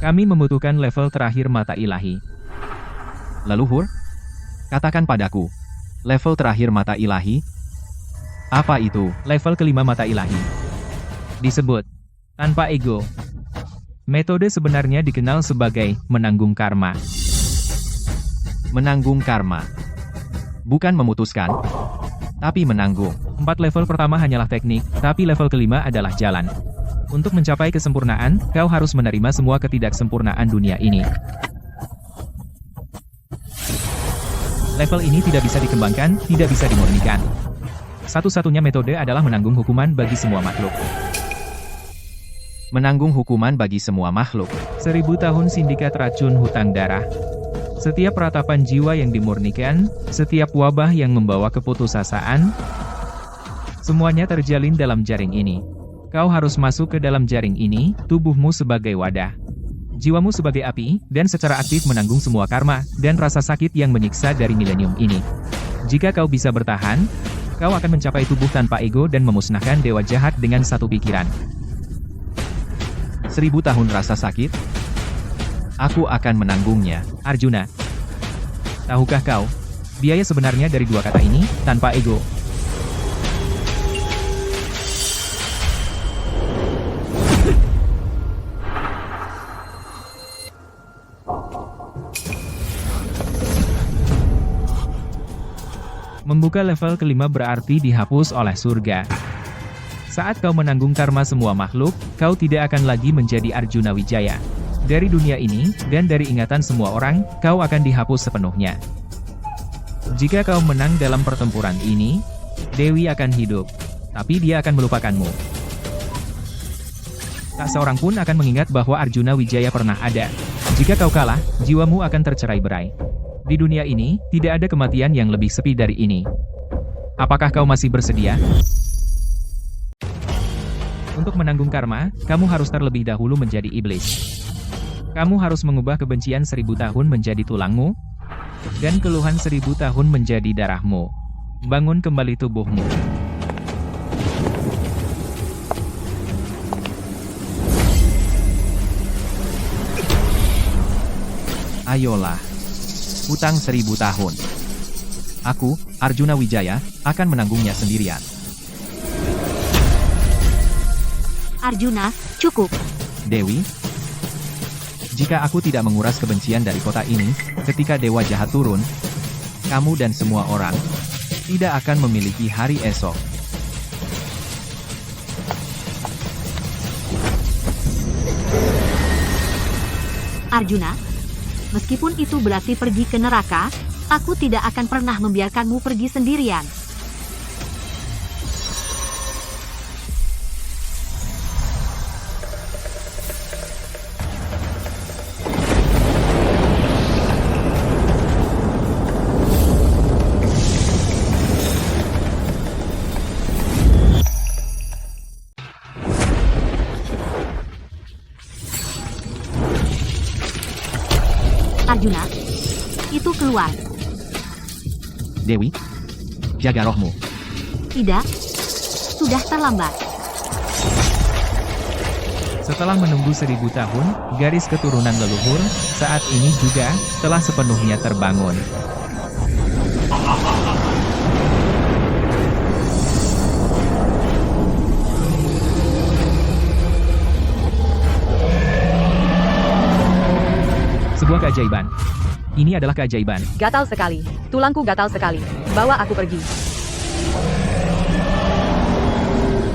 Kami membutuhkan level terakhir mata ilahi. Leluhur, katakan padaku, level terakhir mata ilahi? Apa itu? Level kelima mata ilahi. Disebut, tanpa ego. Metode sebenarnya dikenal sebagai, menanggung karma. Menanggung karma. Bukan memutuskan, tapi menanggung. 4 level pertama hanyalah teknik, tapi level kelima adalah jalan. Untuk mencapai kesempurnaan, kau harus menerima semua ketidaksempurnaan dunia ini. Level ini tidak bisa dikembangkan, tidak bisa dimurnikan. Satu-satunya metode adalah menanggung hukuman bagi semua makhluk. Menanggung hukuman bagi semua makhluk. 1000 tahun sindikat racun hutang darah. Setiap ratapan jiwa yang dimurnikan, setiap wabah yang membawa keputusasaan, semuanya terjalin dalam jaring ini. Kau harus masuk ke dalam jaring ini, tubuhmu sebagai wadah, jiwamu sebagai api, dan secara aktif menanggung semua karma, dan rasa sakit yang menyiksa dari milenium ini. Jika kau bisa bertahan, kau akan mencapai tubuh tanpa ego dan memusnahkan dewa jahat dengan satu pikiran. 1000 tahun rasa sakit? Aku akan menanggungnya. Arjuna, tahukah kau, biaya sebenarnya dari dua kata ini, tanpa ego? Membuka level kelima berarti dihapus oleh surga. Saat kau menanggung karma semua makhluk, kau tidak akan lagi menjadi Arjuna Wijaya. Dari dunia ini, dan dari ingatan semua orang, kau akan dihapus sepenuhnya. Jika kau menang dalam pertempuran ini, Dewi akan hidup. Tapi dia akan melupakanmu. Tak seorang pun akan mengingat bahwa Arjuna Wijaya pernah ada. Jika kau kalah, jiwamu akan tercerai-berai. Di dunia ini, tidak ada kematian yang lebih sepi dari ini. Apakah kau masih bersedia? Untuk menanggung karma, kamu harus terlebih dahulu menjadi iblis. Kamu harus mengubah kebencian 1000 tahun menjadi tulangmu, dan keluhan 1000 tahun menjadi darahmu. Bangun kembali tubuhmu. Ayolah. Hutang 1000 tahun. Aku, Arjuna Wijaya, akan menanggungnya sendirian. Arjuna, cukup. Dewi, jika aku tidak menguras kebencian dari kota ini, ketika Dewa Jahat turun, kamu dan semua orang tidak akan memiliki hari esok. Arjuna, meskipun itu berarti pergi ke neraka, aku tidak akan pernah membiarkanmu pergi sendirian. Arjuna, itu keluar. Dewi, jaga rohmu. Tidak, sudah terlambat. Setelah menunggu 1000 tahun, garis keturunan leluhur, saat ini juga, telah sepenuhnya terbangun. Sebuah keajaiban. Ini adalah keajaiban. Gatal sekali. Tulangku gatal sekali. Bawa aku pergi.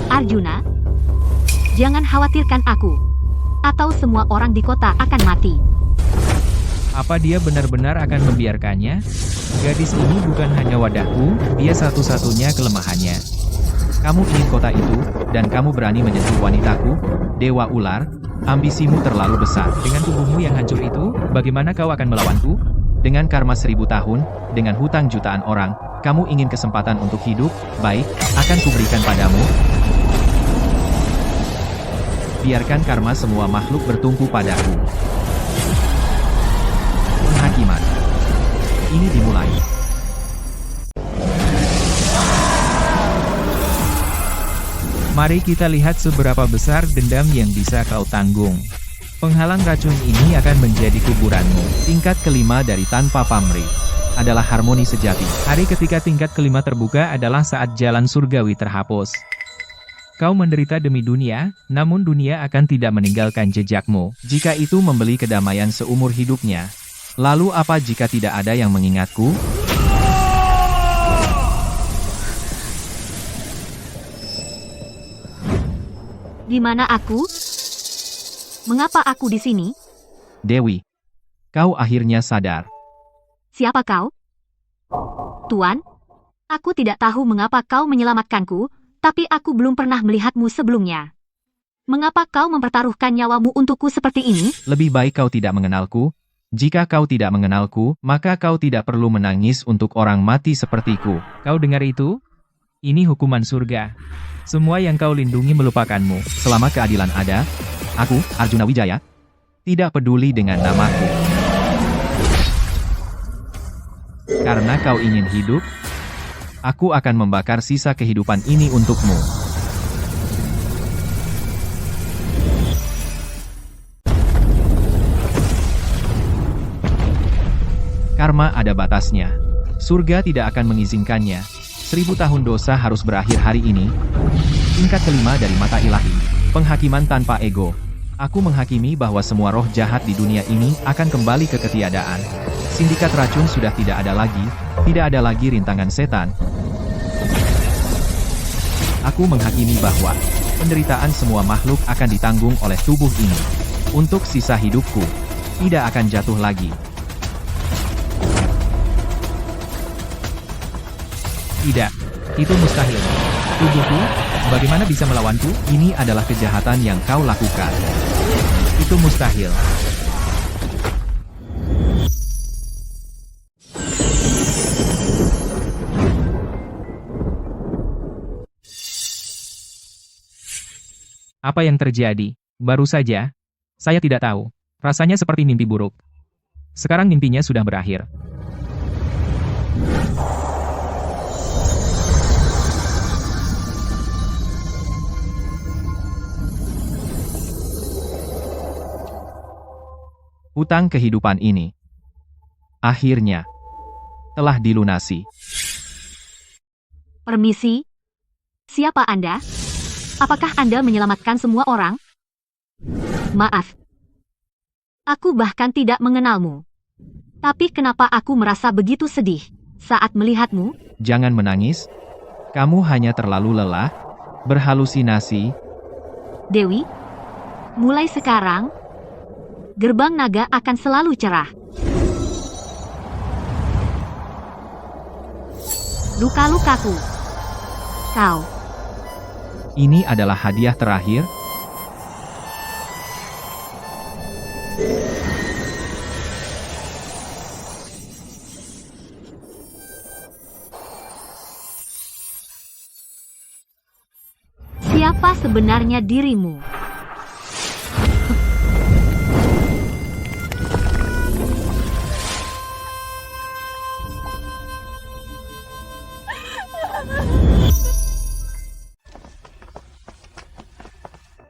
Arjuna, jangan khawatirkan aku. Atau semua orang di kota akan mati. Apa dia benar-benar akan membiarkannya? Gadis ini bukan hanya wadahku, dia satu-satunya kelemahannya. Kamu ingin kota itu, dan kamu berani menyentuh wanitaku, Dewa Ular. Ambisimu terlalu besar. Dengan tubuhmu yang hancur itu, bagaimana kau akan melawanku? Dengan karma 1000 tahun, dengan hutang jutaan orang, kamu ingin kesempatan untuk hidup? Baik, akan kuberikan padamu. Biarkan karma semua makhluk bertumpu padaku. Penghakiman. Ini dimulai. Mari kita lihat seberapa besar dendam yang bisa kau tanggung. Penghalang racun ini akan menjadi kuburanmu. Tingkat kelima dari tanpa pamrih adalah harmoni sejati. Hari ketika tingkat kelima terbuka adalah saat jalan surgawi terhapus. Kau menderita demi dunia, namun dunia akan tidak meninggalkan jejakmu. Jika itu membeli kedamaian seumur hidupnya, lalu apa jika tidak ada yang mengingatku? Di mana aku? Mengapa aku di sini? Dewi, kau akhirnya sadar. Siapa kau? Tuan, aku tidak tahu mengapa kau menyelamatkanku, tapi aku belum pernah melihatmu sebelumnya. Mengapa kau mempertaruhkan nyawamu untukku seperti ini? Lebih baik kau tidak mengenalku. Jika kau tidak mengenalku, maka kau tidak perlu menangis untuk orang mati sepertiku. Kau dengar itu? Ini hukuman surga. Semua yang kau lindungi melupakanmu. Selama keadilan ada, aku, Arjuna Wijaya, tidak peduli dengan namaku. Karena kau ingin hidup, aku akan membakar sisa kehidupan ini untukmu. Karma ada batasnya. Surga tidak akan mengizinkannya. 1000 tahun dosa harus berakhir hari ini. Tingkat kelima dari mata ilahi. Penghakiman tanpa ego. Aku menghakimi bahwa semua roh jahat di dunia ini akan kembali ke ketiadaan. Sindikat racun sudah tidak ada lagi rintangan setan, Aku menghakimi bahwa penderitaan semua makhluk akan ditanggung oleh tubuh ini. Untuk sisa hidupku, tidak akan jatuh lagi. Tidak, itu mustahil. Tubuhku, bagaimana bisa melawanku? Ini adalah kejahatan yang kau lakukan. Itu mustahil. Apa yang terjadi? Baru saja, saya tidak tahu. Rasanya seperti mimpi buruk. Sekarang mimpinya sudah berakhir. Hutang kehidupan ini akhirnya telah dilunasi. Permisi. Siapa Anda? Apakah Anda menyelamatkan semua orang? Maaf. Aku bahkan tidak mengenalmu. Tapi kenapa aku merasa begitu sedih saat melihatmu? Jangan menangis. Kamu hanya terlalu lelah, berhalusinasi. Dewi, mulai sekarang, gerbang naga akan selalu cerah. Luka-lukaku. Kau. Ini adalah hadiah terakhir. Siapa sebenarnya dirimu?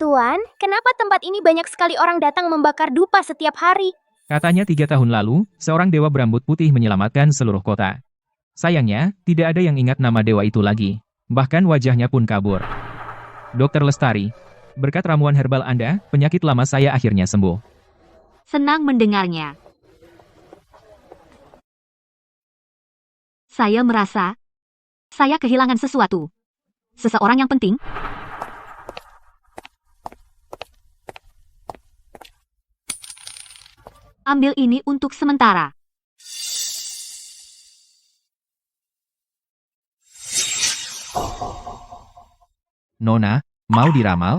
Tuan, kenapa tempat ini banyak sekali orang datang membakar dupa setiap hari? Katanya 3 tahun lalu, seorang dewa berambut putih menyelamatkan seluruh kota. Sayangnya, tidak ada yang ingat nama dewa itu lagi. Bahkan wajahnya pun kabur. Dokter Lestari, berkat ramuan herbal Anda, penyakit lama saya akhirnya sembuh. Senang mendengarnya. Saya merasa saya kehilangan sesuatu. Seseorang yang penting. Ambil ini untuk sementara. Nona, mau diramal?